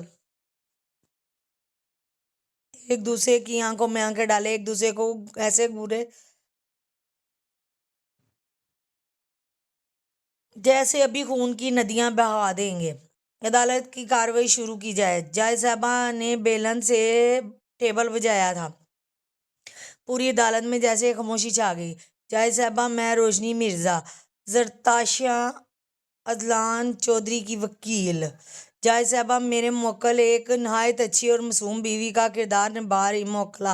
ایک دوسرے کی آنکھوں میں آنکھیں ڈالے، ایک دوسرے کو ایسے گورے جیسے ابھی خون کی ندیاں بہا دیں گے۔ عدالت کی کارروائی شروع کی جائے۔ جج صاحبہ نے بیلن سے ٹیبل بجایا تھا۔ پوری عدالت میں جیسے خاموشی چھا گئی۔ جج صاحبہ، میں روشنی مرزا، زرتاشا اذلان چودھری کی وکیل۔ جج صاحبہ، میرے موکل ایک نہایت اچھی اور معصوم بیوی کا کردار نبھا رہی۔ موکلہ،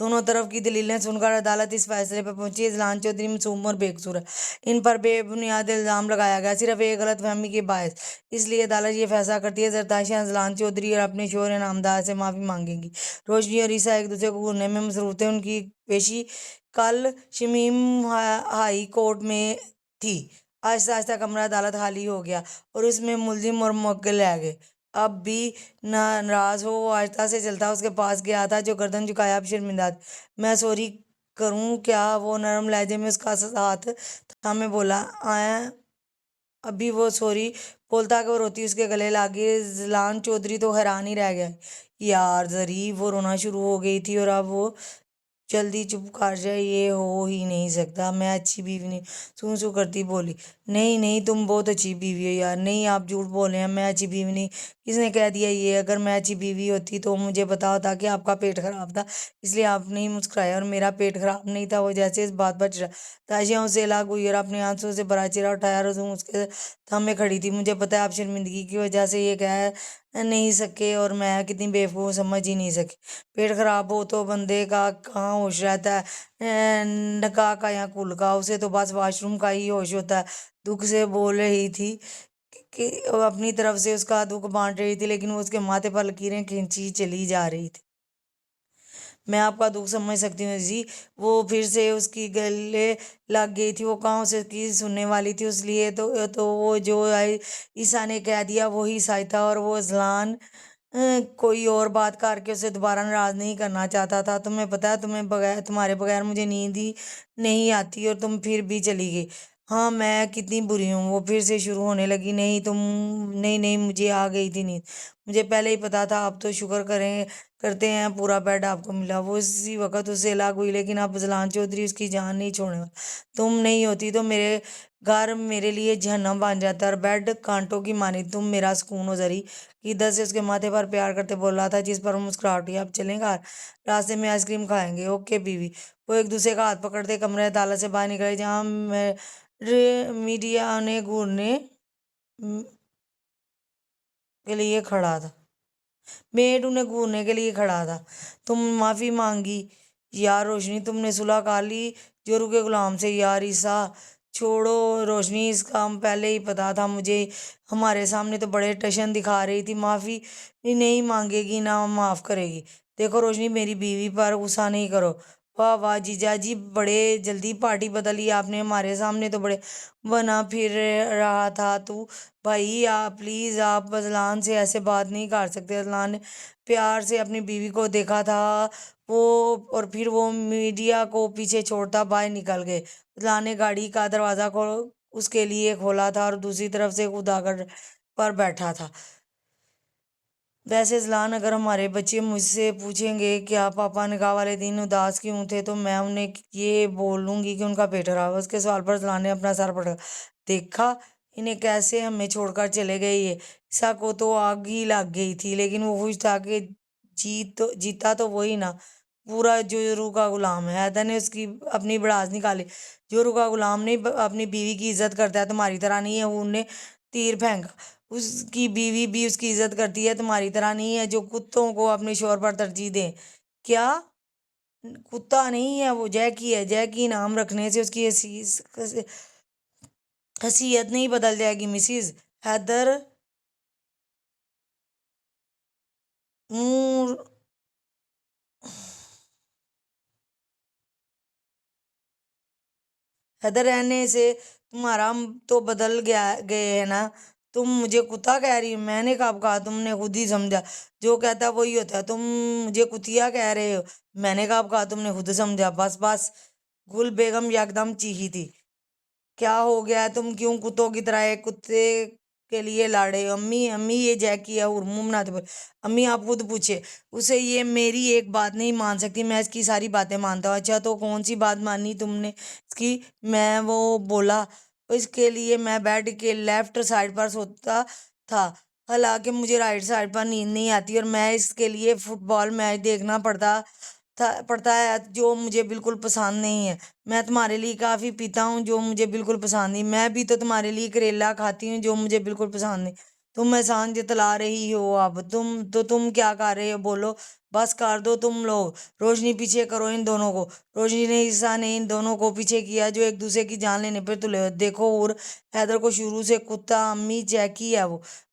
دونوں طرف کی دلیلیں سن کر عدالت اس فیصلے پر پہنچی اذلان چودھری معصوم اور بے قصور ہے، ان پر بے بنیاد الزام لگایا گیا صرف ایک غلط فہمی کے باعث، اس لیے عدالت یہ فیصلہ کرتی ہے زرتاشیں اذلان چودھری اور اپنے شوہر انعامدار سے معافی مانگیں گی۔ روشنی اور عیسیٰ ایک دوسرے کو گھورنے میں مصروف تھے، ان کی پیشی کل شمیم ہائی کورٹ میں تھی۔ آہستہ آہستہ کمرہ عدالت خالی ہو گیا اور اس میں ملزم اور موکل رہ گئے۔ اب بھی ناراض ہو وہ آہستہ سے چلتا اس کے پاس گیا تھا جو گردن جھکائے اب شرمندہ تھی۔ میں سوری کروں کیا؟ وہ نرم لہجے میں اس کا ہاتھ تھامے بولا۔ ابھی وہ سوری بولتا کہ وہ روتی اس کے گلے لگ گئی۔ اذلان چودھری تو حیران ہی رہ گیا۔ یار ظریف، وہ رونا شروع ہو گئی تھی اور اب وہ جلدی چپ کر جائے، یہ ہو ہی نہیں سکتا، میں اچھی بیوی نہیں، سو سو کرتی بولی۔ نہیں نہیں، تم بہت اچھی بیوی ہو یار۔ نہیں، آپ جھوٹ بول رہے ہیں، میں اچھی بیوی نہیں۔ کس نے کہہ دیا یہ؟ اگر میں اچھی بیوی ہوتی تو مجھے پتا ہوتا کہ آپ کا پیٹ خراب تھا، اس لیے آپ نہیں مسکرایا، اور میرا پیٹ خراب نہیں تھا۔ وہ جیسے اس بات پر تاشیاں اسے الگ ہوئی اور اپنے آنسوؤں سے بھرا چہرہ اٹھایا، رزوم اس کے تھامے کھڑی تھی۔ مجھے پتا ہے آپ شرمندگی کی وجہ سے یہ کہہ نہیں سکے، اور میں کتنی بے وقوف سمجھ ہی نہیں سکی۔ پیٹ خراب ہو تو بندے کا کہاں ہوش رہتا ہے، نکاح کا یا کل کا؟ اسے تو بس واش روم کا ہی ہوش ہوتا ہے۔ دکھ سے بول رہی تھی کہ وہ اپنی طرف سے اس کا دکھ بانٹ رہی تھی، لیکن وہ اس کے ماتھے پر لکیریں کھینچی چلی جا رہی تھی۔ میں آپ کا دکھ سمجھ سکتی ہوں جی۔ وہ پھر سے اس کی گلے لگ گئی تھی۔ وہ کہاں اسے کی سننے والی تھی، اس لیے تو وہ جو عیسیٰ نے کہہ دیا وہی سچ تھا، اور وہ اذلان کوئی اور بات کر کے اسے دوبارہ ناراض نہیں کرنا چاہتا تھا۔ تمہیں پتا ہے تمہارے بغیر مجھے نیند ہی نہیں آتی، اور تم پھر بھی چلی گئی۔ ہاں، میں کتنی بری ہوں۔ وہ پھر سے شروع ہونے لگی۔ نہیں نہیں، مجھے آ گئی تھی نیند، مجھے پہلے ہی پتا تھا۔ اب تو شکر کرتے ہیں پورا بیڈ آپ کو ملا۔ وہ اسی وقت اس سے الگ ہوئی، لیکن اب اذلان چودھری اس کی جان نہیں چھوڑنے والا۔ تم نہیں ہوتی تو میرے گھر میرے لیے جہنم بن جاتا، اور بیڈ کانٹوں کی مانند تم میرا سکون ہو ظری۔ ادھر سے اس کے ماتھے پر پیار کرتے بول رہا تھا، جس پر وہ مسکراہٹ ہوئی۔ اب چلیں گھر، راستے میں آئس کریم کھائیں گے۔ اوکے بیوی۔ وہ ایک دوسرے کا ہاتھ پکڑتے کمرے عدالت سے باہر نکلے، جہاں میڈیا انہیں گھورنے کے لیے کھڑا تھا۔ میڈ انہیں گھورنے کے لیے کھڑا تھا۔ تم معافی مانگی یار روشنی، تم نے صلح کر لی جورو کے غلام سے۔ یار عیسیٰ چھوڑو روشنی، اس کا پہلے ہی پتا تھا مجھے۔ ہمارے سامنے تو بڑے ٹشن دکھا رہی تھی۔ معافی نہیں مانگے گی، نہ معاف کرے گی۔ دیکھو روشنی، میری بیوی پر غصہ نہیں کرو۔ واہ واہ جیجا جی، بڑے جلدی پارٹی بدل لی آپ نے۔ ہمارے سامنے تو بڑے بنا پھر رہا تھا تو بھائی پلیز، آپ اذلان سے ایسے بات نہیں کر سکتے۔ اذلان نے پیار سے اپنی بیوی کو دیکھا تھا اور پھر وہ میڈیا کو پیچھے چھوڑتا باہر نکل گئے۔ اذلان نے گاڑی کا دروازہ اس کے لیے کھولا تھا اور دوسری طرف سے خود آ کر پر بیٹھا تھا۔ ویسے اذلان، اگر ہمارے بچے مجھ سے پوچھیں گے کیا پاپا نکاح والے دن اداس کیوں تھے، تو میں انہیں یہ بولوں گی کہ ان کا پیٹ خراب ہے۔ اس کے سوال پر اذلان نے اپنا سر پٹکا۔ دیکھا انہیں کیسے ہمیں چھوڑ کر چلے گئے۔ یہ عیسیٰ کو تو آگ ہی لگ گئی تھی، لیکن وہ خوش تھا کہ جیتا تو وہی نا، پورا جورو کا غلام ہے۔ حیدر نے اس کی اپنی بڑاس نکالی۔ جورو کا غلام نہیں، اپنی بیوی کی عزت کرتا ہے، تمہاری طرح نہیں ہے۔ وہ انہیں تیر پھینکا۔ اس کی بیوی بھی اس کی عزت کرتی ہے، تمہاری طرح نہیں ہے جو کتوں کو اپنے شوہر پر ترجیح دیں۔ کیا کتا نہیں ہے وہ، جیکی ہے۔ جیکی نام رکھنے سے اس کی حیثیت نہیں بدل جائے گی مسز حیدر۔ منہ حیدر رہنے سے تمہارا تو بدل گئے ہے نا۔ تم مجھے کتا کہہ رہی ہو؟ میں نے کب کہا؟ تم نے خود ہی سمجھا، جو کہتا ہے وہی ہوتا ہے۔ تم مجھے کتیا کہہ رہے ہو؟ میں نے کب کہا؟ تم نے خود سمجھا۔ بس بس، گل بیگم یکدم چیخی تھی۔ کیا ہو گیا ہے؟ تم کیوں کتوں کی طرح ایک کتے کے لیے لڑے ہو؟ امی یہ جیکی ہے، اور منہ بناتے بولے۔ امی آپ خود پوچھے اسے، یہ میری ایک بات نہیں مان سکتی، میں اس کی ساری باتیں مانتا ہوں۔ اچھا تو کون سی بات مانی تم نے اس کی؟ میں وہ بولا اس کے لیے میں بیڈ کے لیفٹ سائڈ پر سوتا تھا، حالانکہ مجھے رائٹ سائڈ پر نیند نہیں آتی، اور میں اس کے لیے فٹ بال میچ دیکھنا پڑتا ہے جو مجھے بالکل پسند نہیں ہے۔ میں تمہارے لیے کافی پیتا ہوں جو مجھے بالکل پسند نہیں۔ میں بھی تو تمہارے لیے کریلا کھاتی ہوں جو مجھے بالکل پسند نہیں۔ تم احسان جتلا رہی ہو، اب تم کیا کر رہے ہو؟ بولو، بس کر دو تم لوگ۔ روشنی پیچھے کرو ان دونوں کو۔ روشنی نے عیسیٰ نے ان دونوں کو پیچھے کیا جو ایک دوسرے کی جان لینے پہ تلے ہوئے۔ دیکھو، اور حیدر کو شروع سے کتا امی جیکی ہے،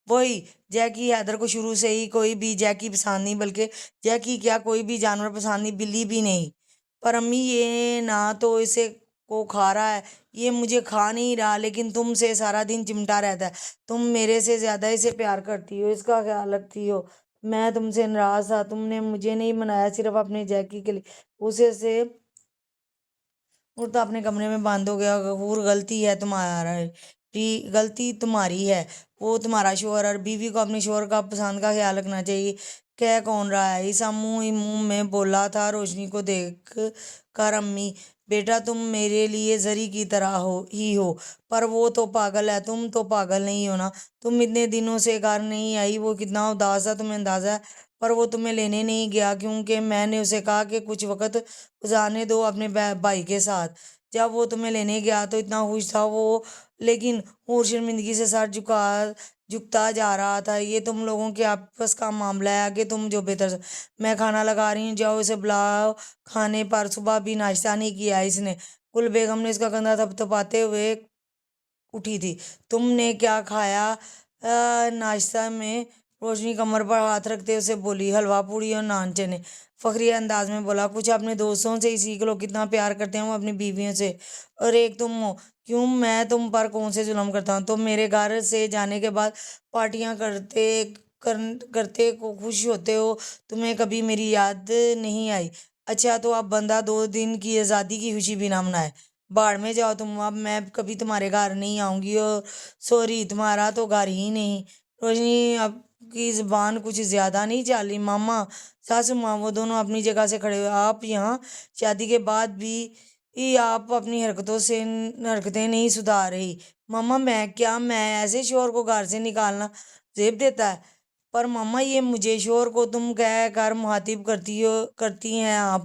وہی جیکی۔ حیدر کو شروع سے ہی کوئی بھی جیکی پسند نہیں، بلکہ جیکی کیا کوئی بھی جانور پسند نہیں، بلی بھی نہیں۔ پر امی، یہ نہ تو اسے کو کھا رہا ہے، یہ مجھے کھا نہیں رہا، لیکن تم سے سارا دن چمٹا رہتا ہے۔ تم میرے سے زیادہ اسے پیار کرتی ہو، اس کا خیال رکھتی ہو۔ میں تم سے ناراض تھا، تم نے مجھے نہیں منایا صرف اپنے جیکی کے لیے۔ اسے سے اڑتا اپنے کمرے میں بند ہو گیا۔ غفور، غلطی ہے تمہاری، غلطی تمہاری ہے۔ وہ تمہارا شوہر، اور بیوی کو اپنے شوہر کا پسند کا خیال رکھنا چاہیے۔ کہہ کون رہا ہے؟ عیسیٰ منہ ہی منہ میں بولا تھا روشنی کو دیکھ کر۔ امی، بیٹا تم میرے لیے زری کی طرح ہی ہو، پر وہ تو پاگل ہے، تم تو پاگل نہیں ہو نا۔ تم اتنے دنوں سے گھر نہیں آئی، وہ کتنا اداس تھا تمہیں اندازہ ہے؟ پر وہ تمہیں لینے نہیں گیا، کیونکہ میں نے اسے کہا کہ کچھ وقت گزارنے دو اپنے بھائی کے ساتھ۔ جب وہ تمہیں لینے گیا تو اتنا خوش تھا وہ، لیکن اور شرمندگی سے سر جھکتا جا رہا تھا۔ یہ تم لوگوں کے آپس کا معاملہ ہے، آگے تم جو بہتر۔ میں کھانا لگا رہی ہوں، جاؤ اسے بلاؤ کھانے پر۔ صبح بھی ناشتہ نہیں کیا اس نے۔ گل بیگم نے اس کا کندھا تھپتھپاتے ہوئے اٹھی تھی۔ تم نے کیا کھایا ناشتہ میں؟ روشنی کمر پر ہاتھ رکھتے اسے بولی۔ حلوہ پوڑی اور نان چنے، فخریہ انداز میں بولا۔ کچھ اپنے دوستوں سے ہی سیکھ لو، کتنا پیار کرتے ہیں وہ اپنی بیویوں سے، اور ایک تم ہو۔ کیوں، میں تم پر کون سے ظلم کرتا ہوں؟ تم میرے گھر سے جانے کے بعد پارٹیاں کرتے کو خوش ہوتے ہو، تمہیں کبھی میری یاد نہیں آئی؟ اچھا، تو اب بندہ 2 دن کی آزادی کی خوشی بھی نہ منائے؟ باڑ میں جاؤ تم، اب میں کبھی تمہارے گھر نہیں آؤں گی، اور سوری، تمہارا تو گھر ہی نہیں۔ روشنی اب کی زبان کچھ زیادہ نہیں چلی؟ ماما، ساسو ماں، وہ دونوں اپنی جگہ سے کھڑے ہوئے۔ آپ یہاں؟ شادی کے بعد بھی آپ اپنی حرکتیں نہیں سدھار رہی؟ ماما، میں ایسے شوہر کو گھر سے نکالنا زیب دیتا ہے؟ پر ماما، یہ مجھے شوہر کو تم کہہ کر مخاطب کرتی ہیں آپ؟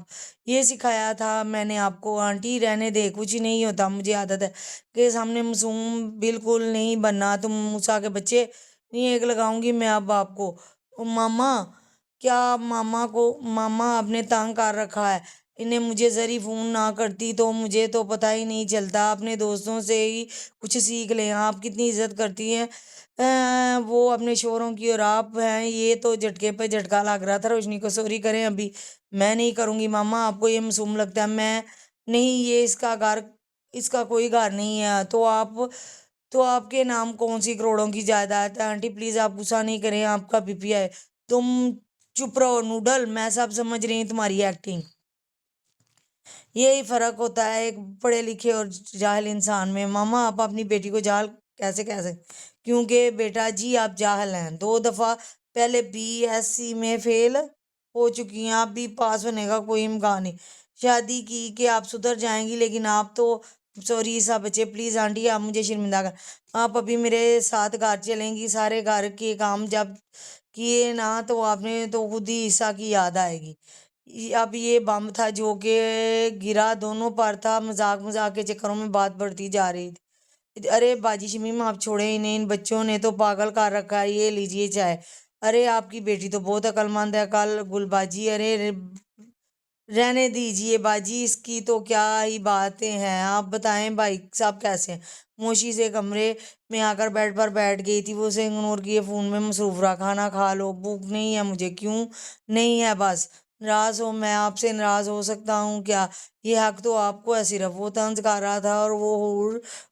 یہ سکھایا تھا میں نے آپ کو؟ آنٹی، رہنے دے، کچھ نہیں ہوتا، مجھے عادت ہے کہ سامنے معصوم بالکل نہیں بننا۔ تم موسیٰ کے بچے نہیں، ایک لگاؤں گی میں اب آپ کو۔ ماما، کیا ماما آپ نے تنگ کر رکھا ہے انہیں؟ مجھے ذری فون نہ کرتی تو مجھے تو پتہ ہی نہیں چلتا۔ اپنے دوستوں سے ہی کچھ سیکھ لیں، آپ کتنی عزت کرتی ہیں وہ اپنے شوہروں کی، اور آپ ہیں یہ تو جھٹکے پہ جھٹکا لگ رہا تھا روشنی کو۔ سوری کریں ابھی، میں نہیں کروں گی ماما، آپ کو یہ معصوم لگتا ہے۔ میں نہیں، یہ اس کا کوئی گھر نہیں ہے، تو آپ کے نام کون سی کروڑوں کی جائیداد ہے؟ آنٹی پلیز، آپ غصہ نہیں کریں، آپ کا بی پی ہے۔ تم چپ رہو نوڈل، میں سب سمجھ رہی ہوں تمہاری ایکٹنگ۔ یہی فرق ہوتا ہے ایک پڑھے لکھے اور جاہل انسان میں۔ ماما، آپ اپنی بیٹی کو جاہل کیسے کہہ سکتے؟ کیونکہ بیٹا جی آپ جاہل ہیں، 2 دفعہ پہلے BSc میں فیل ہو چکی ہیں، اب بھی پاس ہونے کا کوئی امکان نہیں۔ شادی کی کہ آپ سدھر جائیں گی، لیکن آپ تو سوری سا بچے، پلیز آنٹی آپ مجھے شرمندہ کر۔ آپ ابھی میرے ساتھ گھر چلیں گی؟ سارے گھر کے کام جب کیے نا تو آپ نے تو خود ہی عیسیٰ کی یاد آئے گی۔ اب یہ بم تھا جو کہ گرا دونوں پر تھا، مذاق کے چکروں میں بات بڑھتی جا رہی تھی۔ ارے باجی شمیم، آپ چھوڑیں انہیں، ان بچوں نے تو پاگل کر رکھا ہے، یہ لیجیے چائے۔ ارے آپ کی بیٹی تو بہت عقل مند ہے، کل گل باجی۔ ارے رہنے دیجیے باجی، اس کی تو کیا ہی باتیں ہیں۔ آپ بتائیں بھائی صاحب کیسے ہیں؟ موشی سے کمرے میں آ کر بیڈ پر بیٹھ گئی تھی، وہ اسے اگنور کیے فون میں مصروف رہا۔ کھانا کھا لو، بھوک نہیں ہے مجھے۔ کیوں نہیں ہے؟ بس ناراض ہو؟ میں آپ سے ناراض ہو سکتا ہوں کیا؟ یہ حق تو آپ کو ہے صرف۔ وہ طنز کر رہا تھا، اور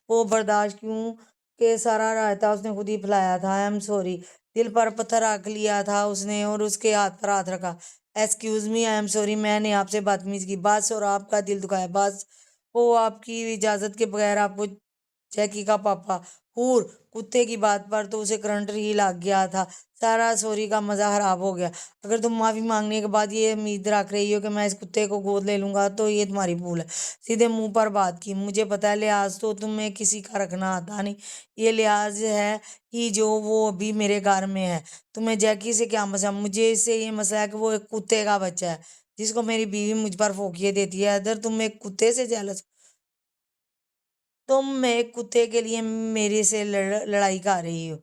وہ برداشت کیوں کہ سارا رائتہ اس نے خود ہی پھیلایا تھا۔ I am sorry. دل پر پتھر رکھ لیا تھا اس نے اور اس کے ہاتھ پر ہاتھ رکھا۔ Excuse me, I am sorry, میں نے آپ سے بدتمیزی کی، بس، اور آپ کا دل دکھایا، بس۔ وہ آپ کی اجازت کے بغیر آپ کو جیکی کا پاپا حور کتے کی بات پر تو اسے کرنٹ ہی لگ گیا تھا۔ سارا سوری کا مزہ خراب ہو گیا۔ اگر تم معافی مانگنے کے بعد یہ امید رکھ رہی ہو کہ میں اس کتے کو گود لے لوں گا تو یہ تمہاری بھول ہے۔ سیدھے منہ پر بات کی۔ مجھے پتہ ہے لحاظ تو تمہیں کسی کا رکھنا آتا نہیں، یہ لحاظ ہے ہی جو وہ ابھی میرے گھر میں ہے۔ تمہیں جیکی سے کیا مسئلہ؟ مجھے اس سے یہ مسئلہ ہے کہ وہ ایک کتے کا بچہ ہے جس کو میری بیوی مجھ پر پھوکیے دیتی ہے۔ ادھر تم ایک کتے سے جیلس، تم ایک کتے کے لیے میرے سے لڑائی کر رہی ہو؟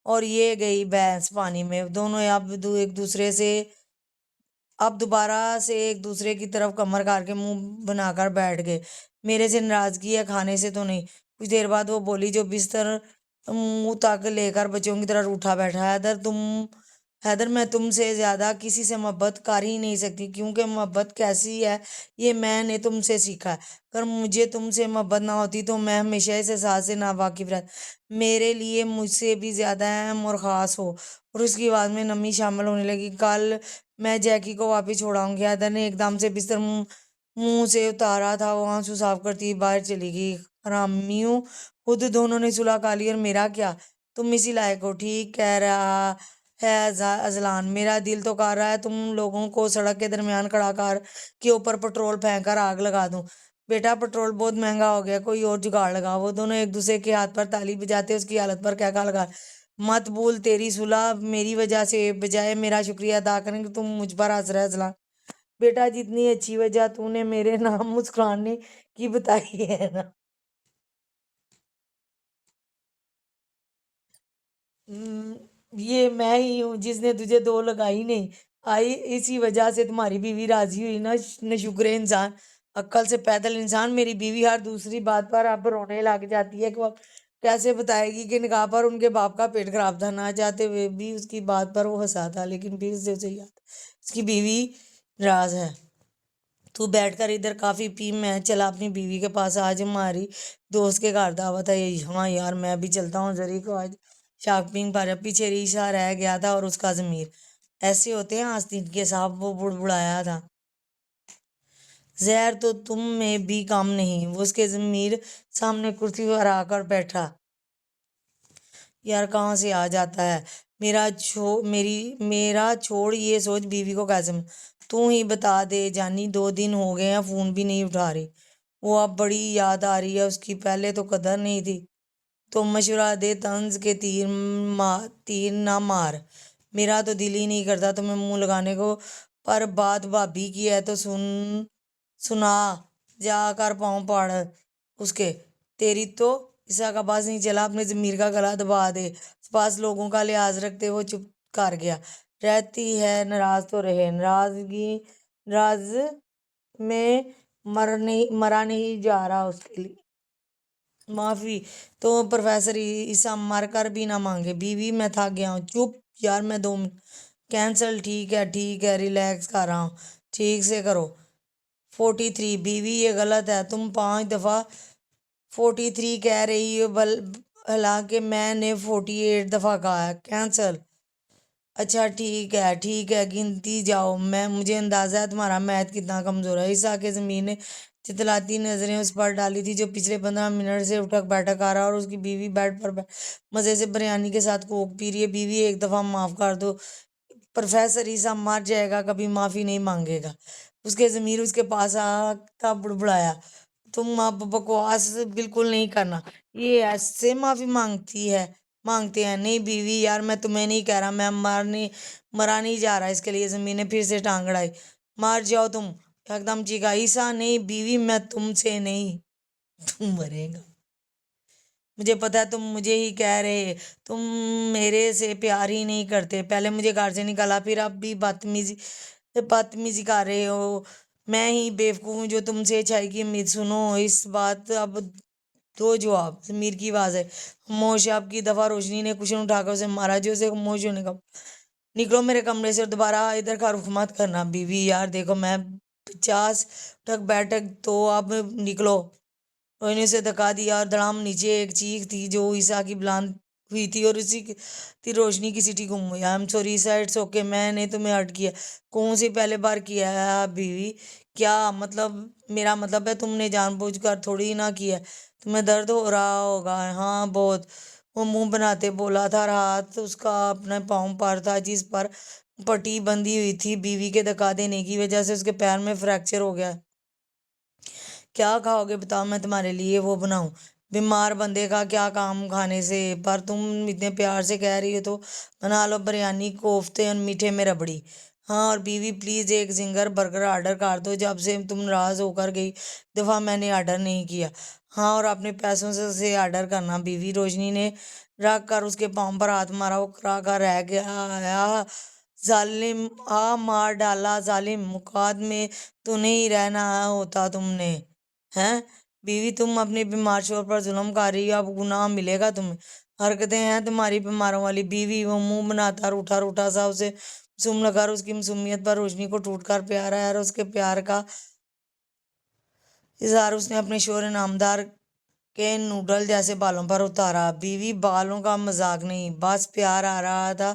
اور یہ گئی بھینس پانی میں۔ دونوں اب ایک دوسرے سے اب دوبارہ سے ایک دوسرے کی طرف کمر کر کے منہ بنا کر بیٹھ گئے۔ میرے سے ناراضگی ہے، کھانے سے تو نہیں۔ کچھ دیر بعد وہ بولی جو بستر منہ تک لے کر بچوں کی طرح اٹھا بیٹھا، حیدر میں تم سے زیادہ کسی سے محبت کر ہی نہیں سکتی، کیونکہ محبت کیسی ہے یہ میں نے تم سے سیکھا ہے۔ اگر مجھے تم سے محبت نہ ہوتی تو میں ہمیشہ اس احساس سے ناواقف رہتا، میرے لیے مجھ سے بھی زیادہ اہم اور خاص ہو۔ اور اس کی آواز میں نمی شامل ہونے لگی۔ کل میں جیکی کو واپس چھوڑاؤں گی۔ حیدر نے ایک دم سے بستر منہ سے اتارا تھا، وہ آنسو صاف کرتی باہر چلی گئی۔ حرامیوں، خود دونوں نے صلح کر لی اور میرا کیا؟ تم اسی لائق ہو۔ ٹھیک کہہ رہا ہے اذلان، میرا دل تو کر رہا ہے تم لوگوں کو سڑک کے درمیان کھڑا کر کے اوپر پٹرول پھینک کر آگ لگا دوں۔ بیٹا پٹرول بہت مہنگا ہو گیا، کوئی اور جگاڑ لگا۔ وہ دونوں ایک دوسرے کے ہاتھ پر تالی بجاتے اس کی حالت پر کہا لگا، مت بھول تیری صلح میری وجہ سے بجائے میرا شکریہ ادا کرنے کہ تم مجھ پر ہنس رہے اذلان۔ بیٹا جتنی اچھی وجہ تو نے میرے نام مسکرانے کی بتائی ہے نا، یہ میں ہی ہوں جس نے تجھے دو لگائی نہیں آئی، اسی وجہ سے تمہاری بیوی راضی ہوئی نا۔ نشکر انسان، عقل سے پیدل انسان۔ میری بیوی ہر دوسری بات پر اب رونے لگ جاتی ہے کہ وہ کیسے بتائے گی کہ نکاح پر ان کے باپ کا پیٹ خراب تھا۔ نہ چاہتے ہوئے بھی اس کی بات پر وہ ہنسا تھا، لیکن پھر سے اسے یاد اس کی بیوی راز ہے۔ تو بیٹھ کر ادھر کافی پی، میں چلا اپنی بیوی کے پاس، آج ہماری دوست کے گھر دعوت ہے۔ ہاں یار میں بھی چلتا ہوں، زری کو آج شاپنگ پر پیچھے ریشہ رہ گیا تھا اور اس کا ضمیر۔ ایسے ہوتے ہیں آستین کے صاحب، وہ بڑبڑایا تھا۔ زہر تو تم میں بھی کم نہیں۔ وہ اس کے ضمیر سامنے کرسی پر آ کر بیٹھا۔ یار کہاں سے آ جاتا ہے میرا چھوڑ یہ سوچ بیوی کو کیسے تو ہی بتا دے جانی، 2 دن ہو گئے ہیں فون بھی نہیں اٹھا رہی۔ وہ اب بڑی یاد آ رہی ہے اس کی، پہلے تو قدر نہیں تھی۔ تو مشورہ دے، طنز کے تیر نہ مار، میرا تو دل ہی نہیں کرتا تمہیں منہ لگانے کو، پر بات بھابھی کی ہے تو سنا، جا کر پاؤں پاڑ اس کے۔ تیری تو عیسیٰ کا باز نہیں چلا، اپنے ضمیر کا گلا دبا دے۔ پاس لوگوں کا لحاظ رکھتے وہ چپ کر گیا۔ رہتی ہے ناراض تو رہے، ناراض میں مرا نہیں جا رہا اس کے لیے۔ معافی تو پروفیسر عیسیٰ مر کر بھی نہ مانگے۔ بیوی میں تھک گیا ہوں۔ چپ یار، میں 2 منٹ کینسل۔ ٹھیک ہے ریلیکس کر رہا ہوں، ٹھیک سے کرو۔ 43 بیوی یہ غلط ہے، تم 5 دفعہ 43 کہہ رہی ہو، حالانکہ میں نے 48 دفعہ کہا ہے۔ کینسل۔ اچھا ٹھیک ہے گنتی جاؤ، مجھے اندازہ ہے تمہارا میتھ کتنا کمزور ہے۔ عیسیٰ کے ضمیر نے چتلاتی نظریں اس پر ڈالی تھی جو پچھلے 15 منٹ سے اٹھک بیٹھک آ رہا، اور اس کی بیوی بیڈ پر مزے سے بریانی کے ساتھ کوک پی رہی ہے۔ بیوی ایک دفعہ معاف کر دو، پروفیسر عیسیٰ مر جائے گا، کبھی معافی نہیں مانگے گا۔ اس کے ضمیر اس کے پاس آتا بڑبڑایا، تم اب بکواس بالکل نہیں کرنا، یہ ایسے معافی مانگتے ہیں؟ نہیں بیوی یار، میں تمہیں نہیں کہہ رہا، میں مرا نہیں جا رہا اس کے لیے۔ زمین نے پھر سے ٹانگ اڑائی۔ مار جاؤ تم، ایک دم چیخا عیسیٰ۔ نہیں بیوی، میں تم سے نہیں، تم مرے گا۔ مجھے پتا ہے تم مجھے ہی کہہ رہے، تم میرے سے پیار ہی نہیں کرتے، پہلے مجھے گھر سے نکالا، پھر اب بھی بدتمیزی کر رہے ہو۔ میں ہی بیوقوف ہوں جو تم سے اچھائی کی امید۔ سنو اس بات اب دو جواب۔ ضمیر کی آواز ہے، خاموش۔ اب کی دفعہ روشنی نے کشن اٹھا کر اسے مارا جو اسے خاموش ہونے کا۔ نکلو میرے کمرے سے اور دوبارہ ادھر کا رخ مت کرنا۔ بیوی یار دیکھو، میں 50 اٹھک بیٹھک تو اب نکلو۔ روہنی نے اسے دھکا دیا اور دڑام نیچے۔ ایک چیخ تھی جو عیسیٰ کی بلند ہوئی تھی اور اسی تھی روشنی کی سیٹی گم ہوئی۔ I'm sorry Isa, it's okay, میں نے تمہیں ہرٹ کیا۔ کون سی پہلے بار کیا ہے بیوی؟ کیا مطلب؟ میرا مطلب ہے تم نے جان بوجھ کر تھوڑی نہ کیا ہے۔ تمہیں درد ہو رہا ہوگا۔ ہاں بہت، وہ منہ بناتے بولا تھا اور ہاتھ اس کا اپنے پاؤں پر تھا جس پر پٹی بندھی ہوئی تھی۔ بیوی کے دھکا دینے کی وجہ سے اس کے پیر میں فریکچر ہو گیا۔ کیا کھاؤ گے بتاؤ، میں تمہارے لیے وہ بناؤں؟ بیمار بندے کا کیا کام کھانے سے، پر تم اتنے پیار سے کہہ رہی ہو تو بنا لو، بریانی، کوفتے اور میٹھے میں ربڑی۔ ہاں، اور بیوی پلیز ایک زنگر برگر آرڈر کر دو، جب سے تم ناراض ہو کر گئی دفعہ میں نے آرڈر نہیں کیا۔ ہاں اور اپنے پیسوں سے اسے آرڈر کرنا۔ بیوی روشنی نے رکھ کر اس کے پاؤں پر ہاتھ مارا، وہ کرا کر رہ گیا۔ آیا ظالم، مار ڈالا ظالم، مقاد میں تو نہیں رہنا ہوتا تم نے، ہیں؟ بیوی تم اپنے بیمار شوہر پر ظلم کر رہی ہو، اب گناہ ملے گا تمہیں۔ حرکتیں ہیں تمہاری بیماروں والی۔ بیوی وہ منہ بناتا روٹھا روٹھا سا اسے مسم لگا، اور اس کی مسمیت پر روشنی کو ٹوٹ کر پیار آیا، اور اس کے پیار کا اظہار اس نے اپنے شوہر نامدار کے نوڈل جیسے بالوں پر اتارا۔ بیوی بالوں کا مذاق نہیں، بس پیار آ رہا تھا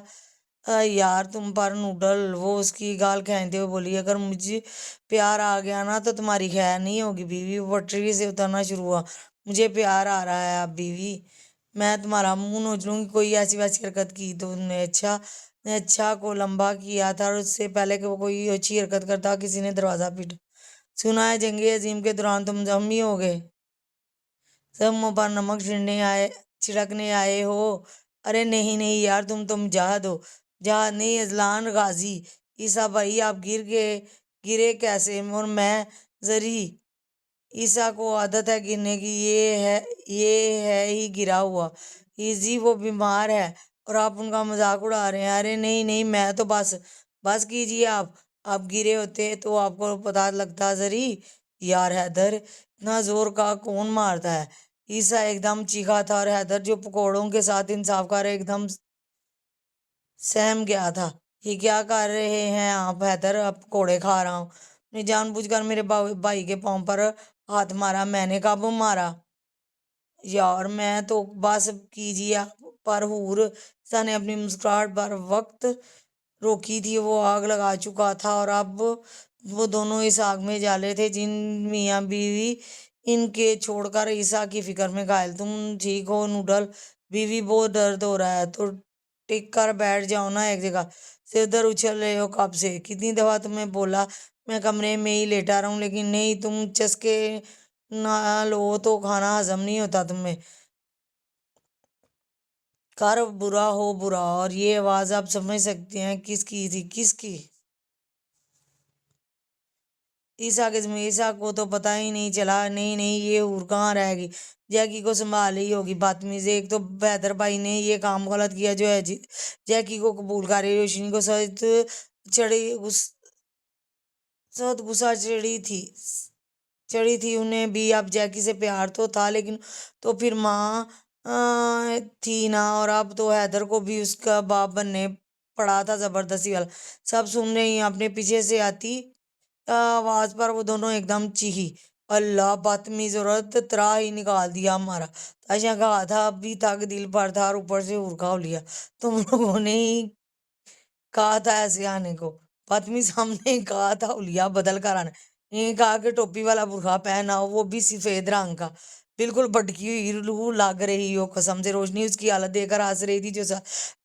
یار تم پر نوڈل۔ وہ اس کی گال کھینچتے ہوئے بولی، اگر مجھے پیار آ گیا نا تو تمہاری خیر نہیں ہوگی۔ بیوی پٹری سے اترنا شروع ہوا۔ مجھے پیار آ رہا ہے اب بیوی، میں تمہارا منہ نوچ لوں گی۔ کوئی ایسی ویسی حرکت کی تو نے اچھا کو لمبا کیا تھا، اور اس سے پہلے کہ وہ کوئی اچھی حرکت کرتا کسی نے دروازہ پیٹا۔ سنا ہے جنگ عظیم کے دوران تم زخمی ہو گئے، زخموں پر نمک چھڑکنے آئے ہو۔ ارے نہیں نہیں یار، تم تو مجاہد ہو۔ جہاد نہیں، اذلان غازی۔ عیسیٰ بھائی آپ گرے کیسے؟ اور میں زری؟ عیسیٰ کو عادت ہے گرنے کی، یہ ہے ہی گرا ہوا۔ جی وہ بیمار ہے اور آپ ان کا مذاق اڑا رہے ہیں۔ ارے نہیں نہیں، میں تو بس کیجیے آپ گرے ہوتے تو آپ کو پتہ لگتا زری۔ یار حیدر، اتنا زور کا کون مارتا ہے؟ عیسیٰ ایک دم چیخا تھا، اور حیدر جو پکوڑوں کے ساتھ انصاف کر ایک دم سہم گیا تھا۔ یہ کیا کر رہے ہیں آپ حیدر؟ اب پکوڑے کھا رہا ہوں۔ نے جان بوجھ کر میرے بھائی کے پاؤں پر ہاتھ مارا۔ میں نے کب مارا یار؟ میں تو بس کیجیے آپ پر حور۔ عیسیٰ نے اپنی مسکراہٹ پر وقت روکی تھی، وہ آگ لگا چکا تھا، اور اب وہ دونوں اس آگ میں جالے تھے جن میاں بیوی ان کے چھوڑ کر عیسیٰ کی فکر میں گھائل۔ تم ٹھیک ہو نوڈل؟ بیوی بہت درد ہو رہا ہے، تو ٹک کر بیٹھ جاؤ نا ایک جگہ، سے ادھر اچھل رہے ہو کب سے؟ کتنی دفعہ تمہیں بولا میں کمرے میں ہی لیٹا رہوں، لیکن نہیں، تم چسکے نہ لو تو کھانا ہضم نہیں ہوتا تمہیں۔ کر برا ہو برا۔ اور یہ آواز آپ سمجھ سکتے ہیں کس کی تھی؟ کس کی؟ عیسیٰ کے ذمہ۔ عیسیٰ کو تو پتہ ہی نہیں چلا۔ نہیں نہیں، یہ حور کہاں رہ گئی؟ جیکی کو سنبھال ہی ہوگی۔ بدتمیز، ایک تو حیدر بھائی نے یہ کام غلط کیا جو ہے جیکی کو قبول کر رہی۔ روشنی کو سخت غصہ چڑھی تھی انہیں بھی۔ اب جیکی سے پیار تو تھا، لیکن تو پھر ماں تھی نا، اور اب تو حیدر کو بھی اس کا باپ بننے پڑا تھا زبردستی والا۔ سب سن رہی ہیں۔ اپنے پیچھے سے آتی آواز پر وہ دونوں ایک دم چیخی، اللہ بدتمیز عورت، ترا ہی نکال دیا ہمارا۔ تاشا کہا تھا ابھی تک دل پر تھا، اور اوپر سے عرقہ اولیا۔ تم لوگوں نے ہی کہا تھا ایسے آنے کو۔ بدتمیز، ہم نے کہا تھا اولیا بدل کر آنا، نہیں کہا کہ ٹوپی والا برقع پہنا ہو، وہ بھی سفید رنگ کا، بالکل بھٹکی ہوئی لو لگ رہی ہو۔ قسم سے روشنی اس کی حالت دیکھ کر ہنس رہی تھی، جو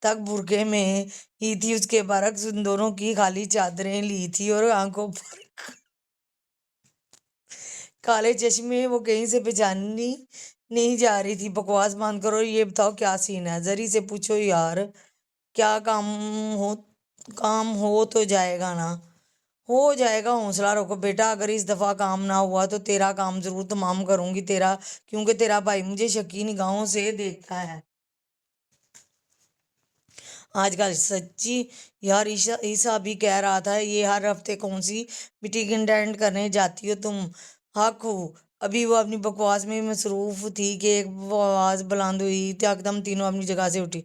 تک برقعے میں ہی تھی۔ اس کے برعکس ان دونوں کی خالی چادریں لی تھی، اور آنکھوں پر کالے چشمے وہ کہیں سے پہچانی نہیں جا رہی تھی۔ بکواس بند کرو، یہ بتاؤ کیا سین ہے؟ زری سے پوچھو یار، کیا کام ہو تو جائے گا نا؟ ہو جائے گا، حوصلہ رکھو بیٹا۔ اگر اس دفعہ کام نہ ہوا تو تیرا کام ضرور تمام کروں گی، کیونکہ تیرا بھائی مجھے شکی نگاہوں سے دیکھتا ہے آج کل۔ سچی یار، عیسیٰ بھی کہہ رہا تھا یہ ہر ہفتے کون سی میٹنگ اٹینڈ کرنے جاتی ہو تم؟ حق ہو۔ ابھی وہ اپنی بکواس میں مصروف تھی کہ ایک آواز بلند ہوئی، ایک دم تینوں اپنی جگہ سے اٹھی۔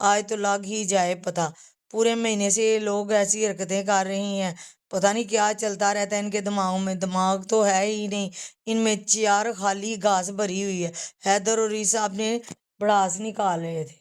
آج تو لگ ہی جائے پتہ، پورے مہینے سے یہ لوگ ایسی حرکتیں کر رہی ہیں، پتہ نہیں کیا چلتا رہتا ہے ان کے دماغوں میں۔ دماغ تو ہے ہی نہیں ان میں، چار خالی گھاس بھری ہوئی ہے۔ حیدر اور عیسیٰ اپنے بڑاس نکال رہے تھے۔